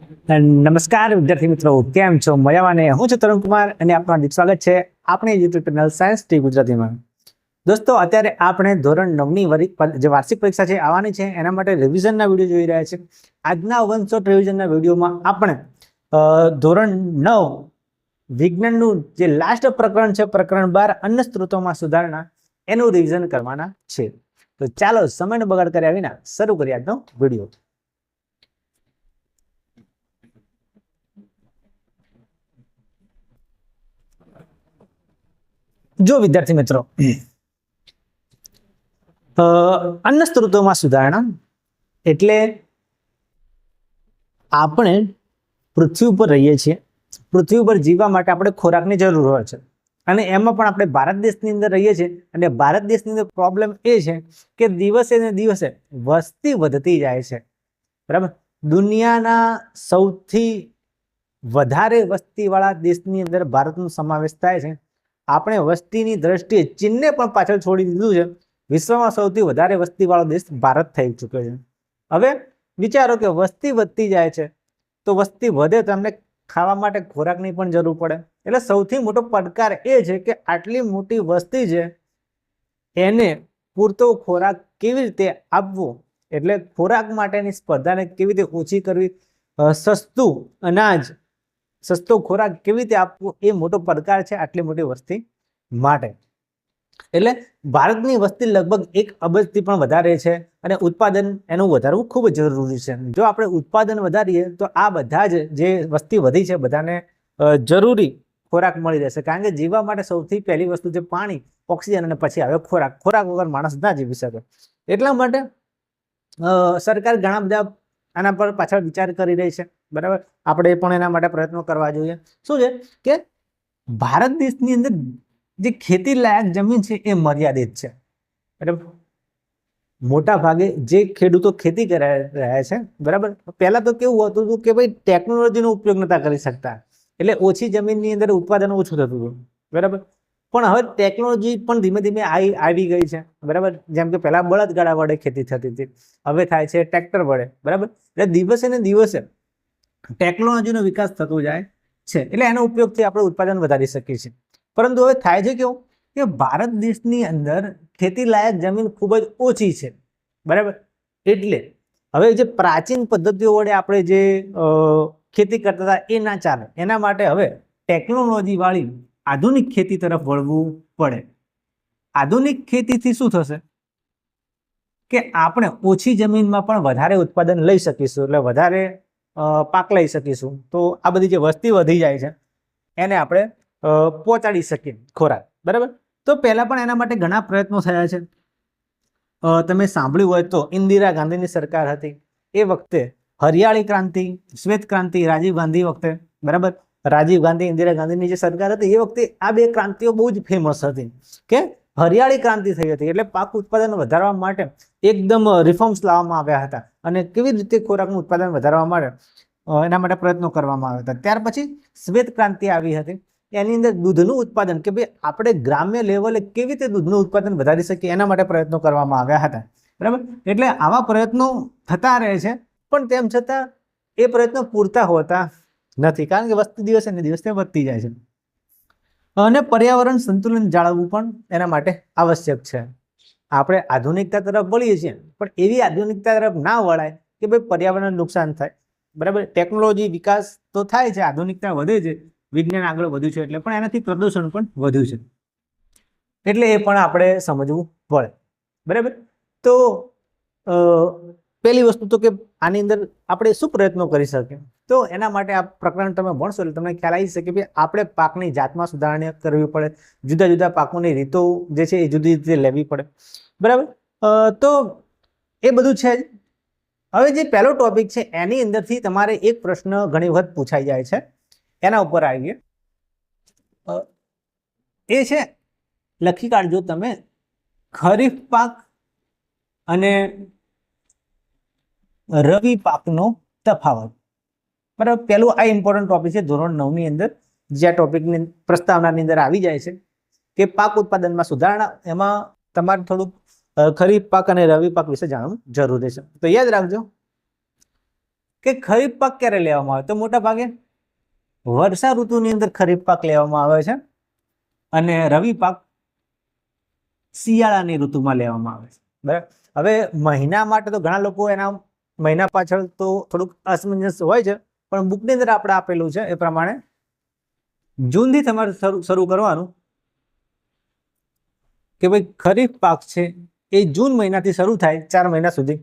નમસ્કાર વિદ્યાર્થી મિત્રો, કેમ છો? મજામાં ને? હું છું તરુણ કુમાર અને આપનું હાર્દિક સ્વાગત છે આપણી યુટ્યુબ ચેનલ સાયન્સ ટી ગુજરાતીમાં. દોસ્તો, અત્યારે આપણે ધોરણ 9ની જે વાર્ષિક પરીક્ષા છે આવવાની છે, એના માટે રિવિઝનના વિડીયો જોઈ રહ્યા છે. આજના વન શોટ રિવિઝનના વિડીયોમાં આપણે ધોરણ 9 વિજ્ઞાનનું જે લાસ્ટ પ્રકરણ છે, પ્રકરણ 12 અન્ન સ્ત્રોતોમાં સુધારણા, એનું રિવિઝન કરવાના છે. તો ચાલો સમયનો બગાડ કર્યા વિના શરૂ કરીએ આજનો વિડીયો. જો વિદ્યાર્થી મિત્રો, અન્ન સ્ત્રોતોમાં સુધારણા એટલે આપણે પૃથ્વી ઉપર રહીએ છીએ. પૃથ્વી ઉપર જીવવા માટે આપણે ખોરાકની જરૂર હોય છે, અને એમાં પણ આપણે ભારત દેશની અંદર રહીએ છીએ. અને ભારત દેશની અંદર પ્રોબ્લેમ એ છે કે દિવસે ને દિવસે વસ્તી વધતી જાય છે. બરાબર, દુનિયાના સૌથી વધારે વસ્તીવાળા દેશની અંદર ભારતનો સમાવેશ થાય છે. આપણે વસ્તીની દ્રષ્ટિએ ચીનને પણ પાછળ છોડી દીધું છે. વિશ્વમાં સૌથી વધારે વસ્તીવાળો દેશ ભારત થઈ ચૂક્યો છે. હવે વિચારો કે વસ્તી વધતી જાય છે, તો વસ્તી વધે તો અમને ખાવા માટે ખોરાકની પણ જરૂર પડે. એટલે સૌથી મોટો પડકાર એ છે કે આટલી મોટી વસ્તી છે, એને પૂરતો ખોરાક કેવી રીતે આપવો, એટલે ખોરાક માટેની સ્પર્ધાને કેવી રીતે ઓછી કરવી, સસ્તું અનાજ, સસ્તો ખોરાક કેવી રીતે આપવો, એ મોટો પડકાર છે આટલી મોટી વસ્તી માટે. એટલે ભારતની વસ્તી લગભગ 1 અબજથી પણ વધારે છે, અને ઉત્પાદન એનું વધારવું ખૂબ જ જરૂરી છે. જો આપણે ઉત્પાદન વધારીએ તો આ બધા જ જે વસ્તી વધી છે બધાને જરૂરી ખોરાક મળી રહેશે. કારણ કે જીવવા માટે સૌથી પહેલી વસ્તુ છે પાણી, ઓક્સિજન, અને પછી આવે ખોરાક. ખોરાક વગર માણસ ના જીવી શકે. એટલા માટે સરકાર ઘણા બધા આના પર પાછળ વિચાર કરી રહી છે. બરાબર, આપણે પણ એના માટે પ્રયત્નો કરવા જોઈએ. શું છે કે ભારત દેશની અંદર જે ખેતી લાયક જમીન છે એ મર્યાદિત છે. બરાબર, મોટા ભાગે જે ખેડૂતો ખેતી કરી રહ્યા છે, બરાબર, પહેલા તો કેવું હતું કે ભાઈ ટેકનોલોજીનો ઉપયોગ નતા કરી શકતા, એટલે ઓછી જમીનની અંદર ઉત્પાદન ઓછું થતું હતું. બરાબર, પણ હવે ટેકનોલોજી પણ ધીમે ધીમે આવી ગઈ છે. બરાબર, જેમ કે પહેલા બળદગાડા વડે ખેતી થતી હતી, હવે થાય છે ટ્રેક્ટર વડે. બરાબર, એટલે દિવસે ને દિવસે ટેકનોલોજીનો વિકાસ થતો જાય છે, એટલે એનો ઉપયોગથી આપણે ઉત્પાદન વધારી શકીએ છીએ. પરંતુ હવે થાય છે કેવું કે ભારત દેશની અંદર ખેતી લાયક જમીન ખૂબ જ ઓછી છે. બરાબર, એટલે હવે જે પ્રાચીન પદ્ધતિઓ વડે આપણે જે ખેતી કરતા હતા એ ના ચાલે. એના માટે હવે ટેકનોલોજી વાળી આધુનિક ખેતી તરફ વળવું પડે. આધુનિક ખેતીથી શું થશે કે આપણે ઓછી જમીનમાં પણ વધારે ઉત્પાદન લઈ શકીશું, એટલે વધારે પાક લઈ શકીશું. તો આ બધી જે વસ્તી વધી જાય છે એને આપણે પહોંચાડી શકીએ ખોરાક. બરાબર, તો પહેલા પણ એના માટે ઘણા પ્રયત્નો થયા છે. તમે સાંભળ્યું હોય તો ઇન્દિરા ગાંધીની સરકાર હતી એ વખતે હરિયાળી ક્રાંતિ, શ્વેત ક્રાંતિ રાજીવ ગાંધી વખતે. બરાબર, રાજીવ ગાંધી, ઇન્દિરા ગાંધીની જે સરકાર હતી એ વખતે આ બે ક્રાંતિઓ બહુ જ ફેમસ હતી કે હરિયાળી ક્રાંતિ થઈ હતી. એટલે પાક ઉત્પાદન વધારવા માટે એકદમ રિફોર્મ્સ લાવવામાં આવ્યા હતા, અને કેવી રીતે ખોરાકનું ઉત્પાદન વધારવા માટે એના માટે પ્રયત્નો કરવામાં આવ્યા હતા. ત્યાર પછી શ્વેત ક્રાંતિ આવી હતી. એની અંદર દૂધનું ઉત્પાદન, કે ભાઈ આપણે ગ્રામ્ય લેવલે કેવી રીતે દૂધનું ઉત્પાદન વધારી શકીએ, એના માટે પ્રયત્નો કરવામાં આવ્યા હતા. બરાબર, એટલે આવા પ્રયત્નો થતા રહે છે, પણ તેમ છતાં એ પ્રયત્નો પૂરતા હોતા નથી, કારણ કે વસ્તી દિવસે ને દિવસે વધતી જાય છે. અને પર્યાવરણ સંતુલન જાળવવું પણ એના માટે આવશ્યક છે. આપણે આધુનિકતા તરફ વળીએ છીએ, પણ એવી આધુનિકતા તરફ ના વળાય કે ભાઈ પર્યાવરણને નુકસાન થાય. બરાબર, ટેકનોલોજી વિકાસ તો થાય છે, આધુનિકતા વધે છે, વિજ્ઞાન આગળ વધ્યું છે, એટલે પણ એનાથી પ્રદૂષણ પણ વધ્યું છે. એટલે એ પણ આપણે સમજવું પડે. બરાબર, તો પહેલી વસ્તુ તો કે આની અંદર આપણે શું પ્રયત્નો કરી શકીએ, તો એના માટે આ પ્રકરણ તમે ભણશો એટલે તમને ખ્યાલ આવી શકે કે આપણે પાકની જાતમાં સુધારણા કરવી પડે, જુદા જુદા પાકોની રીતો જે છે એ જુદી રીતે લેવી પડે. બરાબર, તો એ બધું છે જ. હવે જે પહેલો ટોપિક છે એની અંદરથી તમારે એક પ્રશ્ન ઘણી વખત પૂછાઈ જાય છે, એના ઉપર આવીએ. એ છે, લખી કાઢજો તમે, ખરીફ પાક અને રવિ પાકનો તફાવત. બરાબર, પહેલું આ ઇમ્પોર્ટન્ટ ટોપિક છે ધોરણ 9ની અંદર, જે ટોપિકની પ્રસ્તાવનાની અંદર આવી જાય છે કે પાક ઉત્પાદનમાં સુધારણા. એમાં તમારે થોડુંક ખરીફ પાક અને રવિ પાક વિશે જાણવું જરૂરી છે. તો યાદ રાખજો કે ખરીફ પાક ક્યારે લેવામાં આવે? તો મોટા ભાગે વર્ષા ઋતુની અંદર ખરીફ પાક લેવામાં આવે છે અને રવિ પાક શિયાળાની ઋતુમાં લેવામાં આવે છે. બરાબર. હવે મહિના માટે તો ઘણા લોકો એના મહિના પાછળ તો થોડુંક અસમંજસ હોય છે, પણ બુકની અંદર આપણે આપેલું છે એ પ્રમાણે જૂનથી તમારે શરૂ કરવાનું કે ભાઈ ખરીફ પાક છે એ જૂન મહિનાથી શરૂ થાય 4 મહિના સુધી.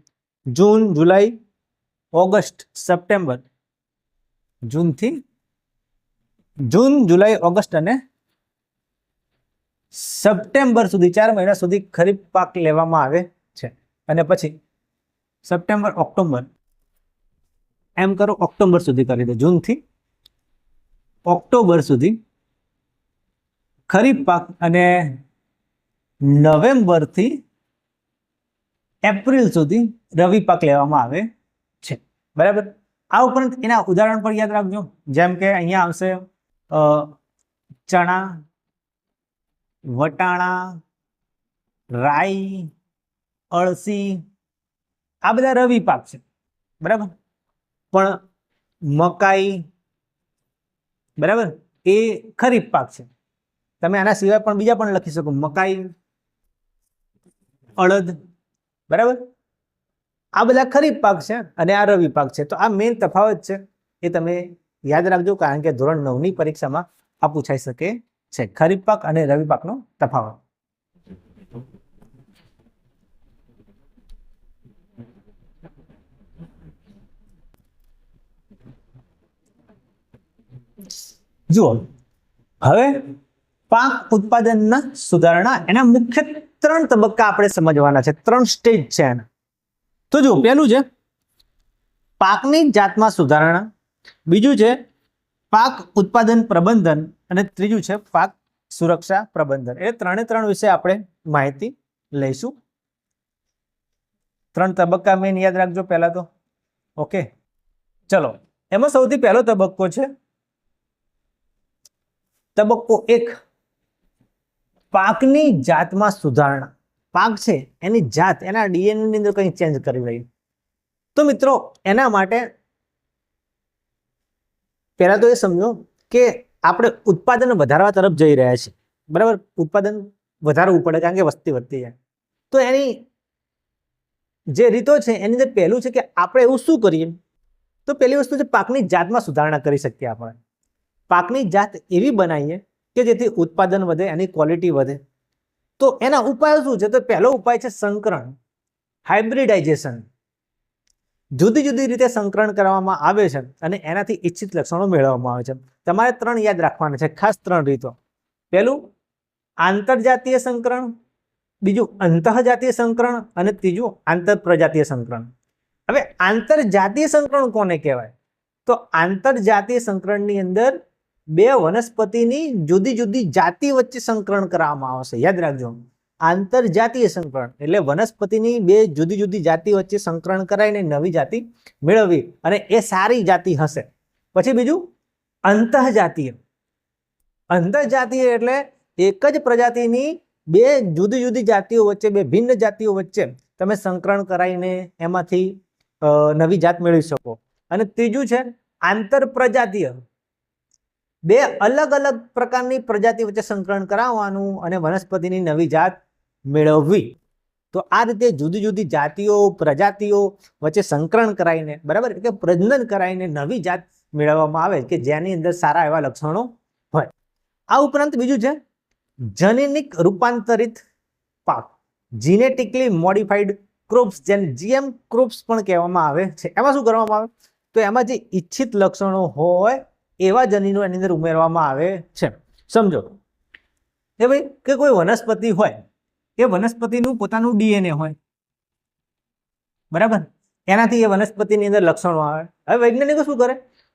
જૂન, જુલાઈ, ઓગસ્ટ, સપ્ટેમ્બર. જૂન, જુલાઈ, ઓગસ્ટ અને સપ્ટેમ્બર સુધી 4 મહિના સુધી ખરીફ પાક લેવામાં આવે છે. અને પછી સપ્ટેમ્બર, ઓક્ટોબર એમ કરો, ઓક્ટોબર સુધી કરી દો. જૂનથી ઓક્ટોબર સુધી ખરીફ પાક અને નવેમ્બરથી એપ્રિલ સુધી રવિ પાક લેવામાં આવે છે. બરાબર. આ ઉપરાંત એના ઉદાહરણ પર યાદ રાખજો. જેમ કે અહીંયા આવશે ચણા, વટાણા, રાઈ, અળસી, આ બધા રવિ પાક છે. બરાબર. પણ મકાઈ, બરાબર, એ ખરીફ પાક છે. તમે આના સિવાય પણ બીજા પણ લખી શકો, મકાઈ, અડદ. બરાબર. આ બધા ખરીફ પાક છે અને આ રવિ પાક છે. તો આ મેઇન તફાવત છે, એ તમે યાદ રાખજો, કારણ કે ધોરણ 9ની પરીક્ષામાં આ પૂછાઈ શકે છે. ખરીફ પાક અને રવિ પાકનો તફાવત. જુઓ, હવે પાક ઉત્પાદનના સુધારણા, એના મુખ્ય 3 તબક્કા આપણે સમજવાના છે. 3 સ્ટેજ છે એના. તો જો પહેલું છે પાકની જાતમાં સુધારણા, બીજું છે પાક ઉત્પાદન પ્રબંધન અને ત્રીજું છે પાક સુરક્ષા પ્રબંધન. એ 3 વિશે આપણે માહિતી લઈશું. 3 તબક્કા મેઇન યાદ રાખજો પહેલા તો. ઓકે, ચલો. એમાં સૌથી પહેલો તબક્કો છે તબક્કો 1, પાકની જાતમાં સુધારણા. પાક છે એની જાત, એના ડીએનએ ની અંદર કંઈ ચેન્જ કરી રહી. તો મિત્રો, એના માટે પહેલા તો એ સમજો કે આપણે ઉત્પાદન વધારવા તરફ જઈ રહ્યા છીએ. બરાબર. ઉત્પાદન વધારવું પડે કારણ કે વસ્તી વધતી જાય. તો એની જે રીતો છે એની અંદર પહેલું છે કે આપણે એવું શું કરીએ. તો પહેલી વસ્તુ છે પાકની જાતમાં સુધારણા કરી શકીએ. આપણે પાકની જાત એવી બનાવીએ કે જેથી ઉત્પાદન વધે, એની ક્વોલિટી વધે. તો એના ઉપાયો શું છે? તો પહેલો ઉપાય છે સંકરણ, હાઇબ્રિડાઇઝેશન. જુદી જુદી રીતે સંકરણ કરવામાં આવે છે અને એનાથી ઈચ્છિત લક્ષણો મેળવવામાં આવે છે. તમારે 3 યાદ રાખવાના છે, ખાસ 3 રીતો. પહેલું આંતરજાતીય સંકરણ, બીજું અંતઃજાતીય સંકરણ અને ત્રીજું આંતરપ્રજાતીય સંકરણ. હવે આંતરજાતીય સંકરણ કોને કહેવાય? તો આંતરજાતીય સંકરણની અંદર 2 વનસ્પતિની જુદી જુદી જાતિ વચ્ચે સંકરણ કરવામાં આવશે. યાદ રાખજો, આંતરજાતીય સંકરણ એટલે વનસ્પતિની 2 જુદી જુદી જાતિ વચ્ચે સંકરણ કરાવીને નવી જાતિ મેળવવી, અને એ સારી જાતિ હશે. પછી બીજું અંતઃજાતીય. અંતઃજાતીય એટલે એક જ પ્રજાતિની 2 જુદી જુદી જાતિઓ વચ્ચે, 2 ભિન્ન જાતિઓ વચ્ચે તમે સંકરણ કરાવીને એમાંથી નવી જાત મેળવી શકો. અને ત્રીજું છે આંતરપ્રજાતીય. 2 અલગ અલગ પ્રકારની પ્રજાતિ વચ્ચે સંકરણ કરાવવાનું અને વનસ્પતિની નવી જાત મેળવવી. તો આ રીતે જુદી જુદી જાતિઓ, પ્રજાતિઓ વચ્ચે સંકરણ કરાવીને, બરાબર, કે પ્રજનન કરાવીને નવી જાત મેળવવામાં આવે કે જેની અંદર સારા એવા લક્ષણો હોય. આ ઉપરાંત બીજું છે જનીનિક રૂપાંતરિત પાક, જીનેટિકલી મોડિફાઈડ ક્રોપ્સ, જેને જીએમ ક્રોપ્સ પણ કહેવામાં આવે છે. એમાં શું કરવામાં આવે? તો એમાં જે ઈચ્છિત લક્ષણો હોય એવા જનીનો એની અંદર ઉમેરવામાં આવે છે. સમજો કે ભાઈ કે કોઈ વનસ્પતિ હોય, એ વનસ્પતિનું પોતાનું ડીએનએ હોય, બરાબર, એનાથી એ વનસ્પતિની અંદર લક્ષણો આવે. હવે વૈજ્ઞાનિકો શું કરે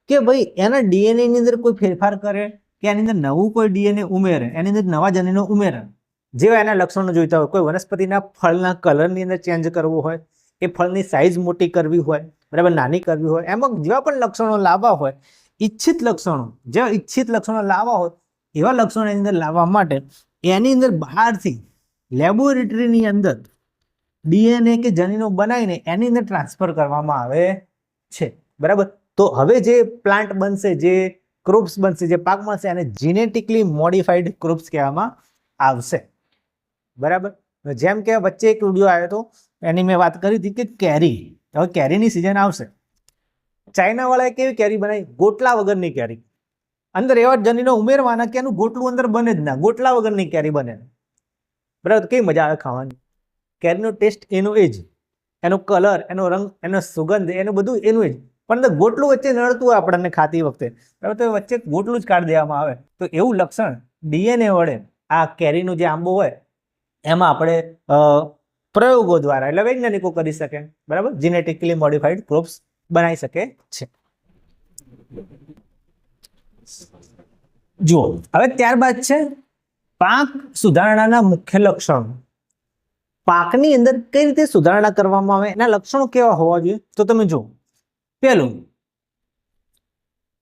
કે ભાઈ એના ડીએનએ ની અંદર કોઈ ફેરફાર કરે કે એની અંદર નવું કોઈ ડીએનએ ઉમેરે, એની અંદર નવા જનીનો ઉમેરે જેવા એના લક્ષણો જોઈતા હોય. કોઈ વનસ્પતિના ફળના કલરની અંદર ચેન્જ કરવો હોય, એ ફળની સાઇઝ મોટી કરવી હોય, બરાબર, નાની કરવી હોય, એમાં જેવા પણ લક્ષણો લાવવા હોય, ઈચ્છિત લક્ષણો, જેવા ઈચ્છિત લક્ષણો લાવવા હોય એવા લક્ષણો એની અંદર લાવવા માટે એની અંદર બહારથી લેબોરેટરીની અંદર ડીએનએ કે જનીનો બનાવીને એની અંદર ટ્રાન્સફર કરવામાં આવે છે. બરાબર. તો હવે જે પ્લાન્ટ બનશે, જે ક્રોપ્સ બનશે, જે પાક મળશે, એને જીનેટિકલી મોડિફાઈડ ક્રોપ્સ કહેવામાં આવશે. બરાબર. જેમ કે વચ્ચે એક વિડીયો આવ્યો હતો, એની મેં વાત કરી હતી કે કેરી, હવે કેરીની સિઝન આવશે. ચાઇના વાળાએ કેવી કેરી બનાવી? ગોટલા વગરની કેરી. અંદર એવા જનીનો ઉમેરવાના કે એનું ગોટલું અંદર બને જ ના, ગોટલા વગરની કેરી બને. બરાબર. કેવી મજા આવે ખાવાની. કેરીનો ટેસ્ટ એનો એ જ, એનો કલર, એનો રંગ, એનો સુગંધ, એનું બધું એનું જ. પણ અંદર ગોટલું વચ્ચે નડતું હોય આપણને ખાતી વખતે, બરાબર, તો વચ્ચે ગોટલું જ કાઢી દેવામાં આવે. તો એવું લક્ષણ ડીએનએ વડે આ કેરીનો જે આંબો હોય એમાં આપણે પ્રયોગો દ્વારા, એટલે વૈજ્ઞાનિકો કરી શકે. બરાબર. જીનેટિકલી મોડિફાઈડ ક્રોપ્સ બનાવી શકે છે. જુઓ હવે ત્યારબાદ છે પાક સુધારણાના મુખ્ય લક્ષણો. પાકની અંદર કઈ રીતે સુધારણા કરવામાં આવે, એના લક્ષણો કેવા હોવા જોઈએ? તો તમે જુઓ, પહેલું,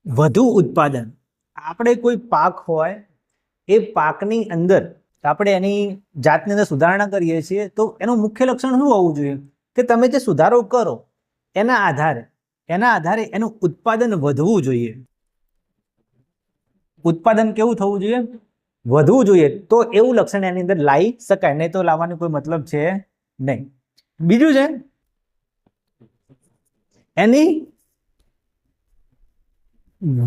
વધુ ઉત્પાદન. આપણે કોઈ પાક હોય એ પાકની અંદર આપણે એની જાતની અંદર સુધારણા કરીએ છીએ, તો એનું મુખ્ય લક્ષણ શું હોવું જોઈએ? કે તમે જે સુધારો કરો એના આધારે એનું ઉત્પાદન વધવું જોઈએ. ઉત્પાદન કેવું થવું જોઈએ? વધવું જોઈએ. તો એવું લક્ષણ એની અંદર લાવી શકાય, નહીં તો લાવવાનો કોઈ મતલબ છે નહીં. બીજું છે એની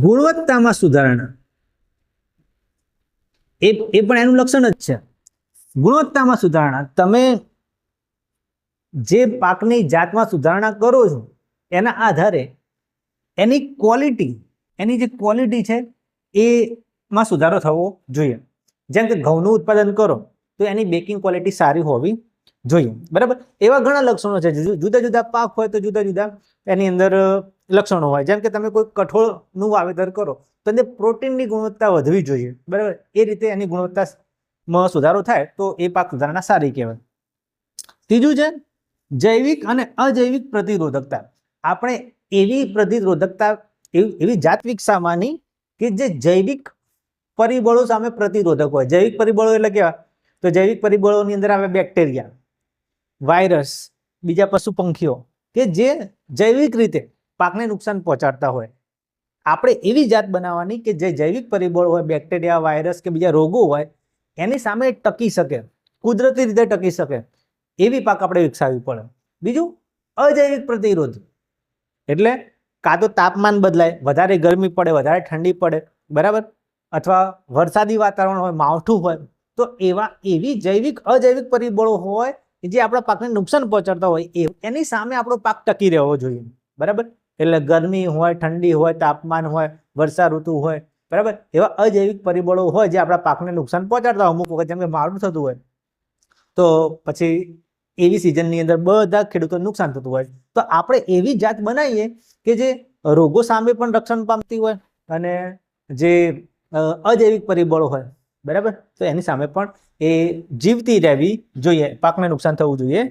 ગુણવત્તામાં સુધારણા. એ પણ એનું લક્ષણ જ છે, ગુણવત્તામાં સુધારણા. તમે જે પાકની જાતમાં સુધારણા કરો છો એના આધારે એની ક્વોલિટી, એની જે ક્વોલિટી છે એમાં સુધારો થવો જોઈએ. જેમ કે ઘઉંનું ઉત્પાદન કરો તો એની બેકિંગ ક્વોલિટી સારી હોવી જોઈએ. બરાબર. એવા ઘણા લક્ષણો છે. જુદા જુદા પાક હોય તો જુદા જુદા એની અંદર લક્ષણો હોય. જેમ કે તમે કોઈ કઠોળનું વાવેતર કરો તો એને પ્રોટીનની ગુણવત્તા વધવી જોઈએ. બરાબર. એ રીતે એની ગુણવત્તામાં સુધારો થાય તો એ પાક સુધારણા સારી કહેવાય. ત્રીજું છે જૈવિક અને અજૈવિક પ્રતિરોધકતા. આપણે એવી પ્રતિરોધકતા, એવી જાત વિકસાવવાની કે જે જૈવિક પરિબળો સામે પ્રતિરોધક હોય. જૈવિક પરિબળો એટલે કેવા? તો જૈવિક પરિબળોની અંદર આવે બેક્ટેરિયા, વાયરસ, બીજા પશુ પંખીઓ કે જે જૈવિક રીતે પાકને નુકસાન પહોંચાડતા હોય. આપણે એવી જાત બનાવવાની કે જે જૈવિક પરિબળો હોય, બેક્ટેરિયા, વાયરસ કે બીજા રોગો હોય, એની સામે ટકી શકે, કુદરતી રીતે ટકી શકે, એવી પાક આપણે વિકસાવવી પડે. બીજું અજૈવિક પ્રતિરોધ, એટલે કાં તો તાપમાન બદલાય, વધારે ગરમી પડે, વધારે ઠંડી પડે, બરાબર, અથવા વરસાદી વાતાવરણ હોય, માવઠું હોય, તો એવી જૈવિક અજૈવિક પરિબળો હોય જે આપણા પાકને નુકસાન પહોંચાડતા હોય, એની સામે આપણો પાક ટકી રહેવો જોઈએ. બરાબર. એટલે ગરમી હોય, ઠંડી હોય, તાપમાન હોય, વર્ષા ઋતુ હોય, બરાબર, એવા અજૈવિક પરિબળો હોય જે આપણા પાકને નુકસાન પહોંચાડતા હોય. અમુક વખત જેમ કે માવઠું થતું હોય તો પછી એવી સિઝનની અંદર બધા ખેડૂતોને નુકસાન થતું હોય, તો આપણે એવી જાત બનાવીએ કે જે રોગો સામે પણ રક્ષણ પામતી હોય અને જે અજૈવિક પરિબળો હોય, બરાબર, તો એની સામે પણ એ જીવતી રહેવી જોઈએ, પાકને નુકસાન થવું જોઈએ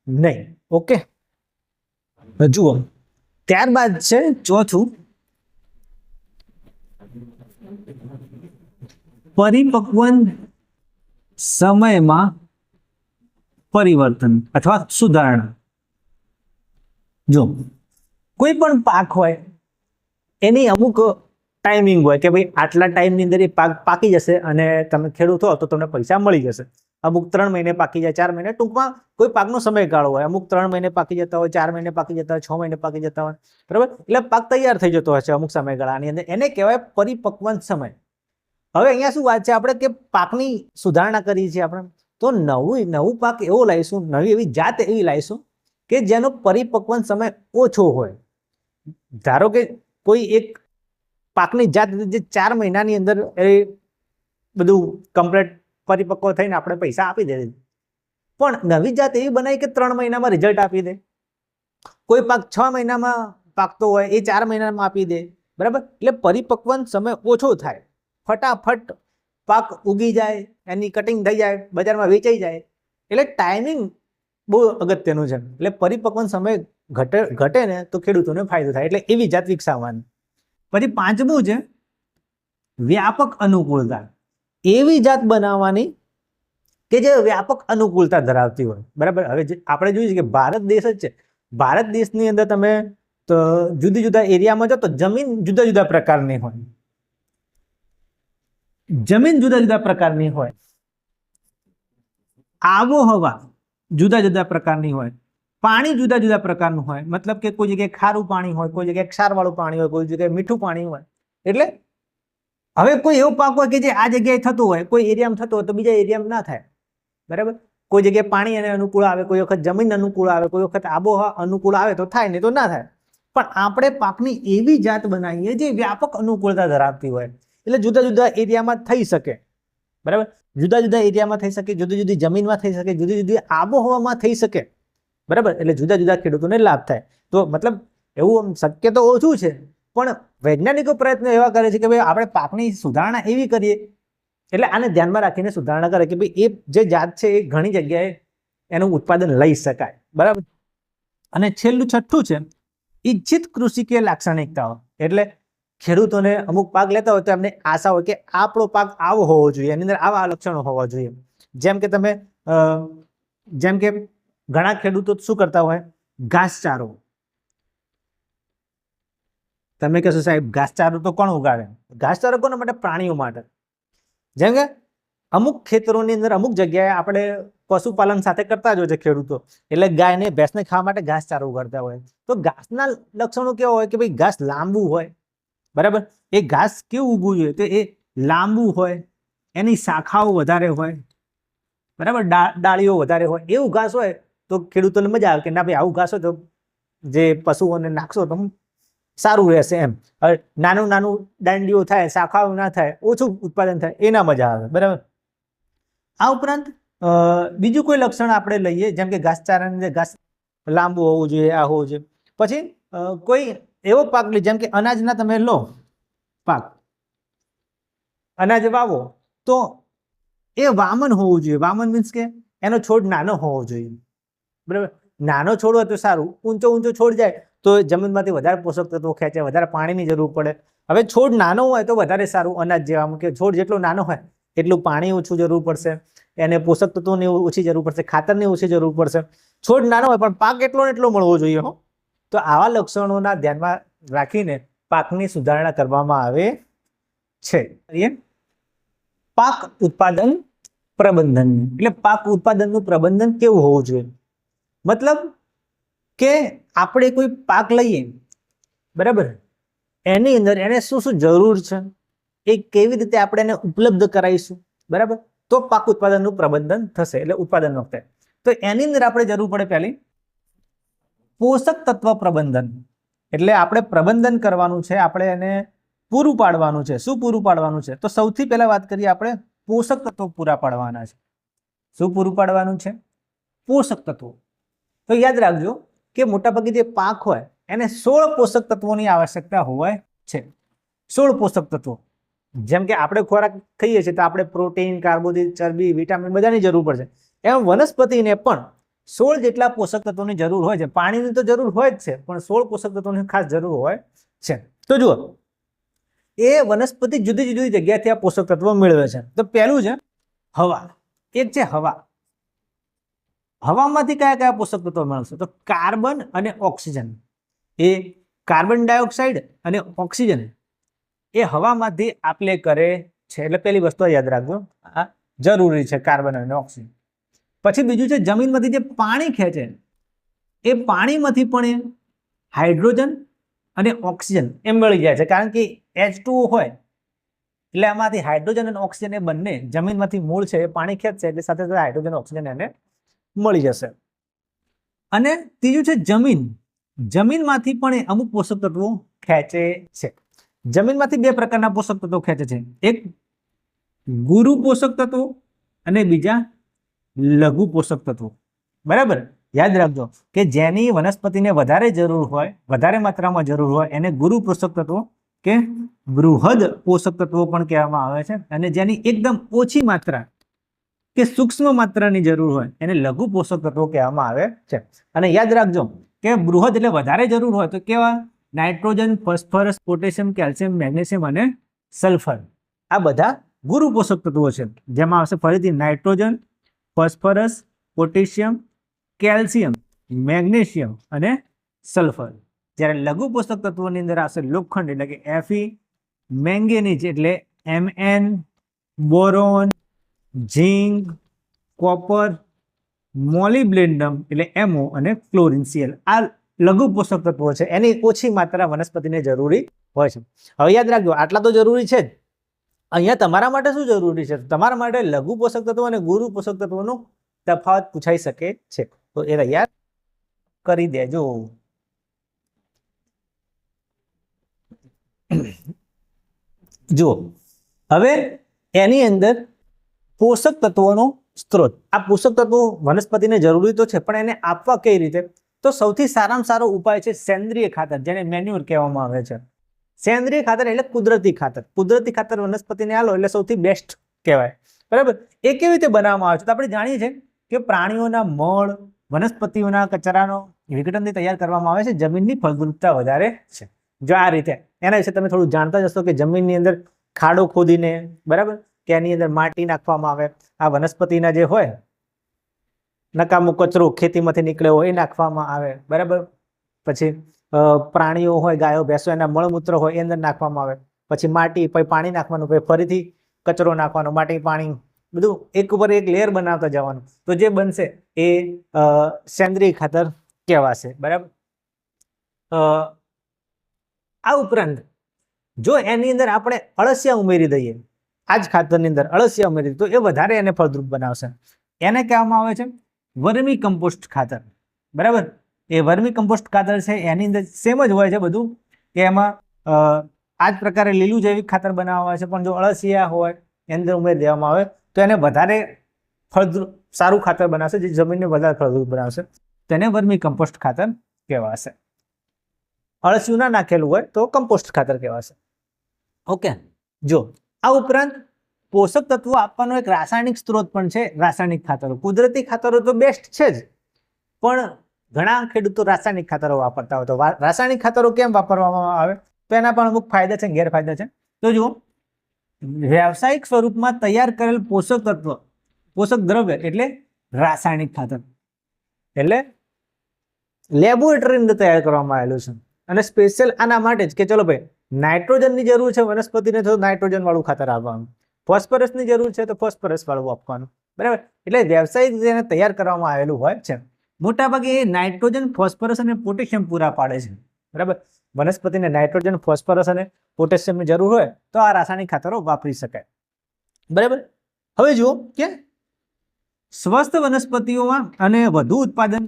નહીં. ઓકે. જુઓ ત્યારબાદ છે ચોથું, પરિપક્વન સમયમાં પરિવર્તન અથવા સુધારણા. જો કોઈ પણ પાક હોય એની અમુક ટાઈમિંગ હોય કે ભાઈ આટલા ટાઈમની અંદર એ પાક પાકી જશે અને તમે ખેડૂત હો તો તમને પૈસા મળી જશે. અમુક 3 મહિને પાકી જાય, 4 મહિને, ટૂંકમાં કોઈ પાકનો સમયગાળો હોય. અમુક 3 મહિને પાકી જતા હોય, 4 મહિને પાકી જતા હોય, 6 મહિને પાકી જતા હોય, બરાબર. એટલે પાક તૈયાર થઈ જતો હોય છે અમુક સમયગાળાની અંદર. એને કહેવાય પરિપક્વન સમય. હવે અહીંયા શું વાત છે, આપણે કે પાકની સુધારણા કરીએ છીએ આપણે, તો નવું પાક એવો લાવીશું, નવી એવી જાત એવી લાવીશું કે જેનો પરિપક્વન સમય ઓછો હોય. ધારો કે કોઈ એક પાકની જાત જે 4 મહિનાની અંદર એ બધું કમ્પ્લીટ પરિપક્વ થઈને આપણે પૈસા આપી દે, પણ નવી જાત એવી બનાવી કે 3 મહિનામાં રિઝલ્ટ આપી દે. કોઈ પાક 6 મહિનામાં પાકતો હોય એ 4 મહિનામાં આપી દે, બરાબર. એટલે પરિપક્વન સમય ઓછો થાય, ફટાફટ પાક ઉગી જાય, એની કટિંગ થઈ જાય, બજારમાં વેચાઈ જાય. એટલે ટાઈમિંગ બહુ અગત્યનું છે. એટલે પરિપક્વન સમય ઘટે ને તો ખેડૂતોને ફાયદો થાય. એટલે એવી જાત વિકસાવવાની. પછી 5મું છે વ્યાપક અનુકૂળતા. એવી જાત બનાવવાની કે જે વ્યાપક અનુકૂળતા ધરાવતી હોય, બરાબર. હવે આપણે જોઈએ છે કે ભારત દેશ જ છે. ભારત દેશની અંદર તમે તો જુદી જુદા એરિયામાં જો તો જમીન જુદા જુદા પ્રકારની હોય, જમીન જુદા જુદા પ્રકારની હોય, આબોહવા જુદા જુદા પ્રકારની હોય, પાણી જુદા જુદા પ્રકારનું હોય, મતલબ કે કોઈ જગ્યાએ ખારું પાણી હોય, કોઈ જગ્યાએ ક્ષારવાળું પાણી હોય, કોઈ જગ્યાએ મીઠું પાણી હોય. એટલે હવે કોઈ એવો પાક હોય કે જે આ જગ્યાએ થતું હોય, કોઈ એરિયામાં થતું હોય તો બીજા એરિયામાં ના થાય, બરાબર. કોઈ જગ્યાએ પાણી એને અનુકૂળ આવે, કોઈ વખત જમીન અનુકૂળ આવે, કોઈ વખત આબોહવા અનુકૂળ આવે તો થાય, નહીં તો ના થાય. પણ આપણે પાકની એવી જાત બનાવીએ જે વ્યાપક અનુકૂળતા ધરાવતી હોય, એટલે જુદા જુદા એરિયામાં થઈ શકે, બરાબર. જુદા જુદા એરિયામાં થઈ શકે, જુદી જુદી જમીનમાં થઈ શકે, જુદી જુદી આબોહવામાં થઈ શકે, બરાબર. એટલે જુદા જુદા ખેડૂતોને લાભ થાય. તો મતલબ એવું શક્ય તો ઓછું છે, પણ વૈજ્ઞાનિકો પ્રયત્નો એવા કરે છે કે ભાઈ આપણે પાકની સુધારણા એવી કરીએ, એટલે આને ધ્યાનમાં રાખીને સુધારણા કરે કે ભાઈ એ જે જાત છે એ ઘણી જગ્યાએ એનું ઉત્પાદન લઈ શકાય, બરાબર. અને છેલ્લું છઠ્ઠું છે ઇચ્છિત કૃષિકીય લાક્ષણિકતાઓ. એટલે ખેડૂતોને અમુક પાક લેતા હોય તો એમને આશા હોય કે આપણો પાક આવો હોવો જોઈએ, એની અંદર આવા લક્ષણો હોવા જોઈએ. જેમ કે ઘણા ખેડૂતો શું કરતા હોય, ઘાસચારો. તમે કહેશો સાહેબ ઘાસચારો તો કોણ ઉગાડે? ઘાસચારો કોના માટે? પ્રાણીઓ માટે. જેમ કે અમુક ખેતરોની અંદર અમુક જગ્યાએ આપણે પશુપાલન સાથે કરતા જ હોય છે ખેડૂતો, એટલે ગાયને ભેંસને ખાવા માટે ઘાસચારો ઉગાડતા હોય. તો ઘાસના લક્ષણો કેવા હોય કે ભાઈ ઘાસ લાંબુ હોય, બરાબર. એ ઘાસ કેવું ઉગવું જોઈએ તો એ લાંબુ હોય, એની શાખાઓ વધારે હોય, બરાબર, ડાળીઓ વધારે હોય. એવું ઘાસ હોય તો ખેડૂતોને મજા આવે કે ના ભાઈ આવું ઘાસ હોય તો જે પશુઓને નાખશો તો સારું રહેશે એમ. હવે નાનું નાનું દાંડીઓ થાય, શાખાઓ ના થાય, ઓછું ઉત્પાદન થાય, એના મજા આવે, બરાબર. આ ઉપરાંત બીજું કોઈ લક્ષણ આપણે લઈએ, જેમ કે ઘાસચારાની ઘાસ લાંબુ હોવું જોઈએ, આ હોવું જોઈએ. પછી કોઈ એવો પાક લે, જેમ કે અનાજના તમે લો પાક, અનાજ વાવો તો એ વામન હોવું જોઈએ. વામન મીન્સ કે એનો છોડ નાનો હોવો જોઈએ, બરાબર. નાનો છોડ હોય તો સારું, ઊંચો છોડ જાય તો જમીનમાંથી વધારે પોષક તત્વો ખેંચે, વધારે પાણીની જરૂર પડે. હવે છોડ નાનો હોય તો વધારે સારું, અનાજ જેવામાં કે છોડ જેટલો નાનો હોય એટલું પાણી ઓછું જરૂર પડશે, એને પોષક તત્વોની ઓછી જરૂર પડશે, ખાતરની ઓછી જરૂર પડશે. છોડ નાનો હોય પણ પાક એટલો ને એટલો મળવો જોઈએ. હો, તો આવા લક્ષણોના ધ્યાનમાં રાખીને પાકની સુધારણા કરવામાં આવે છે. પાક ઉત્પાદન પ્રબંધન. એટલે પાક ઉત્પાદનનું પ્રબંધન કેવું હોવું જોઈએ? મતલબ કે આપણે કોઈ પાક લઈએ, બરાબર, એની અંદર એને શું શું જરૂર છે, એ કેવી રીતે આપણે એને ઉપલબ્ધ કરાવીશું, બરાબર, તો પાક ઉત્પાદનનું પ્રબંધન થશે. એટલે ઉત્પાદન વખતે તો એની અંદર આપણે જરૂર પડે પહેલી પોષક તત્વ પ્રબંધન. એટલે આપણે પ્રબંધન કરવાનું છે, આપણે એને પૂરું પાડવાનું છે. શું પૂરું પાડવાનું છે? તો સૌથી પહેલા વાત કરીએ આપણે પોષક તત્વો પૂરા પાડવાના છે. શું પૂરું પાડવાનું છે? પોષક તત્વો. તો યાદ રાખજો કે મોટાભાગે જે પાક હોય એને 16 પોષક તત્વોની આવશ્યકતા હોય છે. 16 પોષક તત્વો. જેમ કે આપણે ખોરાક ખાઈએ છીએ તો આપણે પ્રોટીન, કાર્બોદિત, ચરબી, વિટામિન બધાની જરૂર પડશે. એમ વનસ્પતિને પણ 16 જેટલા પોષક તત્વોની જરૂર હોય છે. પાણીની તો જરૂર હોય જ છે, પણ 16 પોષક તત્વોની ખાસ જરૂર હોય છે. તો જુઓ, એ વનસ્પતિ જુદી જુદી જગ્યાથી આ પોષક તત્વો મેળવે છે. તો પહેલું છે હવા. એક છે હવા. હવામાંથી કયા કયા પોષક તત્વો મળશે? તો કાર્બન અને ઓક્સિજન. એ કાર્બન ડાયોક્સાઇડ અને ઓક્સિજન એ હવામાંથી આપલે કરે છે. એટલે પહેલી વસ્તુ યાદ રાખજો, આ જરૂરી છે, કાર્બન અને ઓક્સિજન. પછી બીજું છે જમીનમાંથી જે પાણી ખેંચે, એ પાણીમાંથી પણ હાઇડ્રોજન અને ઓક્સિજન એમ મળી જાય છે. કારણ કે H2O હોય એટલે આમાંથી હાઇડ્રોજન અને ઓક્સિજન એ બંને જમીનમાંથી મૂળ છે, એ પાણી ખેંચશે એટલે સાથે સાથે હાઇડ્રોજન ઓક્સિજન એને મળી જશે. અને ત્રીજું છે જમીન. જમીનમાંથી પણ અમુક પોષક તત્વો ખેંચે છે. જમીનમાંથી બે પ્રકારના પોષક તત્વો ખેંચે છે. એક ગુરુ પોષક તત્વો અને બીજા લઘુ પોષક તત્વો. બરાબર, યાદ રાખજો કે જેની વનસ્પતિને વધારે જરૂર હોય, વધારે માત્રામાં જરૂર હોય, એને ગુરુ પોષક તત્વો કે બૃહદ પોષક તત્વો પણ કહેવામાં આવે છે. અને જેની એકદમ ઓછી માત્રા કે સૂક્ષ્મ માત્રાની જરૂર હોય એને લઘુ પોષક તત્વો કહેવામાં આવે છે. અને યાદ રાખજો કે બૃહદ એટલે વધારે જરૂર હોય તો કેવા? Nitrogen, phosphorus, potassium, calcium, magnesium અને સલ્ફર. આ બધા ગુરુ પોષક તત્વો છે, જેમાં આવશે ફરીથી nitrogen, phosphorus, potassium, calcium, magnesium અને સલ્ફર. જ્યારે લઘુ પોષક તત્વોની અંદર આવશે લોખંડ એટલે કે Fe, મેંગેનીઝ એટલે Mn, બોરોન, ઝીંક, કોપર, મોલિબ્ડેનમ એટલે MO અને ક્લોરિન Cl. આ લઘુ પોષક તત્વો છે, એની ઓછી માત્રા વનસ્પતિને જરૂરી હોય છે. હવે યાદ રાખજો, આટલા તો જરૂરી છે જ. અહીંયા તમારા માટે શું જરૂરી છે? તમારા માટે લઘુ પોષક તત્વો અને ગુરુ પોષક તત્વોનો તફાવત પૂછાઈ શકે છે, તો એ તૈયાર કરી દેજો. જુઓ, હવે એની અંદર પોષક તત્વોનો સ્ત્રોત. આ પોષક તત્વો વનસ્પતિને જરૂરી તો છે, પણ એને આપવા કઈ રીતે? તો સૌથી સારામાં સારો ઉપાય છે સેન્દ્રિય ખાતર, જેને મેન્યુઅર કહેવામાં આવે છે. સેન્દ્રિય ખાતર એટલે કુદરતી ખાતર. કુદરતી ખાતર વનસ્પતિને આલો એટલે સૌથી બેસ્ટ કહેવાય. બરાબર? એ કેવી રીતે બનાવવામાં આવે છે? તો આપણે જાણીએ છીએ કે પ્રાણીઓના મળ, વનસ્પતિઓના કચરાનો વિઘટનથી તૈયાર કરવામાં આવે છે. જમીનની ફળદ્રુપતા વધારે છે. જો આ રીતે, એના વિશે તમે થોડું જાણતા જ હશો કે જમીનની અંદર ખાડો ખોદીને, બરાબર, કે એની અંદર માટી નાખવામાં આવે. આ વનસ્પતિના જે હોય નકામો કચરો ખેતીમાંથી નીકળ્યો હોય એ નાખવામાં આવે. બરાબર? પછી પ્રાણીઓ હોય, ગાયો ભેંસો, એના મળમૂત્ર હોય એ અંદર નાખવામાં આવે. પછી માટી, પછી પાણી નાખવાનું, પછી ફરીથી કચરો નાખવાનો, માટી, પાણી, બધું એક ઉપર એક લેયર બનાવતા જવાનું. તો જે બનશે એ સેન્દ્રિય ખાતર કહેવાશે. બરાબર? આ ઉપરાંત જો એની અંદર આપણે અળસિયા ઉમેરી દઈએ, આ જ ખાતરની અંદર અળસિયા ઉમેરી દઈએ, તો એ વધારે એને ફળદ્રુપ બનાવશે. એને કહેવામાં આવે છે વર્મી કમ્પોસ્ટ ખાતર. બરાબર? એ વર્મી કમ્પોસ્ટ ખાતર છે, એની અંદર સેમ જ હોય છે બધું, કે એમાં આ જ પ્રકારે લીલું જૈવિક ખાતર બનાવવામાં આવે છે, પણ જો અળસિયા હોય એની અંદર ઉમેરી દેવામાં આવે તો એને વધારે ફળદ્રુપ, સારું ખાતર બનાવશે, જે જમીનને વધારે ફળદ્રુપ બનાવશે. તેને વર્મી કમ્પોસ્ટ ખાતર કહેવાશે. અળસિયું ના નાખેલું હોય તો કમ્પોસ્ટ ખાતર કહેવાશે. ઓકે. જો આ ઉપરાંત પોષક તત્વો આપવાનો એક રાસાયણિક સ્ત્રોત પણ છે, રાસાયણિક ખાતરો. કુદરતી ખાતરો તો બેસ્ટ છે જ, પણ ઘણા ખેડૂતો રાસાયણિક ખાતરો વાપરતા હોય. તો રાસાયણિક ખાતરો કેમ વાપરવામાં આવે? તો એના પણ અમુક ફાયદા છે, ગેરફાયદા છે. તો જુઓ, વ્યાવસાયિક સ્વરૂપમાં તૈયાર કરેલ પોષક તત્વ, પોષક દ્રવ્ય એટલે રાસાયણિક ખાતર, એટલે લેબોરેટરી અંદર તૈયાર કરવામાં આવેલું છે. અને સ્પેશિયલ આના માટે જ કે ચલો ભાઈ, નાઇટ્રોજનની જરૂર છે વનસ્પતિને, તો નાઇટ્રોજન વાળું ખાતર આપવાનું. ફોસ્ફરસની જરૂર છે તો ફોસ્ફરસ વાળું આપવાનું. બરાબર? એટલે વ્યવસાયિક રીતે એને તૈયાર કરવામાં આવેલું હોય છે. મોટાભાગે એ નાઇટ્રોજન, ફોસ્ફરસ અને પોટેશિયમ પૂરા પાડે છે. બરાબર? વનસ્પતિને નાઇટ્રોજન, ફોસ્ફરસ અને પોટેશિયમની જરૂર હોય તો આ રાસાયણિક ખાતરો વાપરી શકાય. બરાબર? હવે જુઓ કે સ્વસ્થ વનસ્પતિઓમાં અને વધુ ઉત્પાદન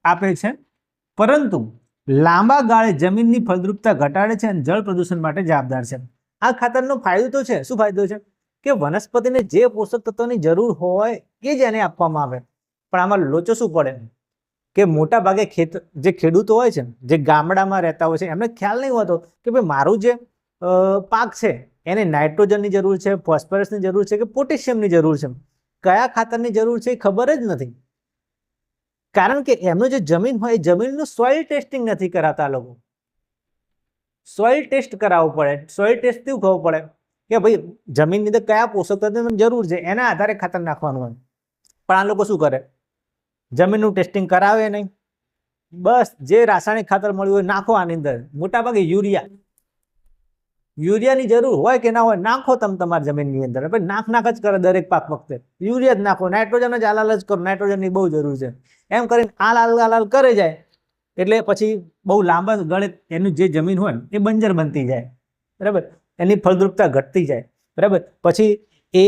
આપે છે, પરંતુ લાંબા ગાળે જમીનની ફળદ્રુપતા ઘટાડે છે અને જળ પ્રદૂષણ માટે જવાબદાર છે. આ ખાતરનો ફાયદો તો છે. શું ફાયદો છે? કે વનસ્પતિને જે પોષક તત્વોની જરૂર હોય એ જ એને આપવામાં આવે. પણ આમાં લોચો શું પડે કે મોટા ભાગે જે ખેડૂતો હોય છે, જે ગામડામાં રહેતા હોય છે, એમને ખ્યાલ નહીં હોતો કે ભાઈ મારું જે પાક છે એને નાઇટ્રોજનની જરૂર છે, ફોસ્ફરસની જરૂર છે કે પોટેશિયમની જરૂર છે. કયા ખાતરની જરૂર છે એ ખબર જ નથી. કારણ કે એમનું જે જમીન હોય એ જમીનનું સોઇલ ટેસ્ટિંગ નથી કરાતા લોકો. સોઇલ ટેસ્ટ કરાવવું પડે. સોઇલ ટેસ્ટ શું ખબર પડે કે ભાઈ જમીનની અંદર કયા પોષક તત્વોની જરૂર છે, એના આધારે ખાતર નાખવાનું હોય. પણ આ લોકો શું કરે? જમીનનું ટેસ્ટિંગ કરાવે નહીં, બસ જે રાસાયણિક ખાતર મળ્યું હોય નાખો આની અંદર. મોટાભાગે યુરિયાની જરૂર હોય કે ના હોય, નાખો તમે તમારી જમીનની અંદર. નાખ જ કરે દરેક પાક વખતે. યુરિયા જ નાખો, નાઇટ્રોજન જ આલાલ જ કરો, નાઇટ્રોજનની બહુ જરૂર છે એમ કરીને આલાલ કરે જાય. એટલે પછી બહુ લાંબા ગાળે એનું જે જમીન હોય એ બંજર બનતી જાય. બરાબર? એની ફળદ્રુપતા ઘટતી જાય. બરાબર? પછી એ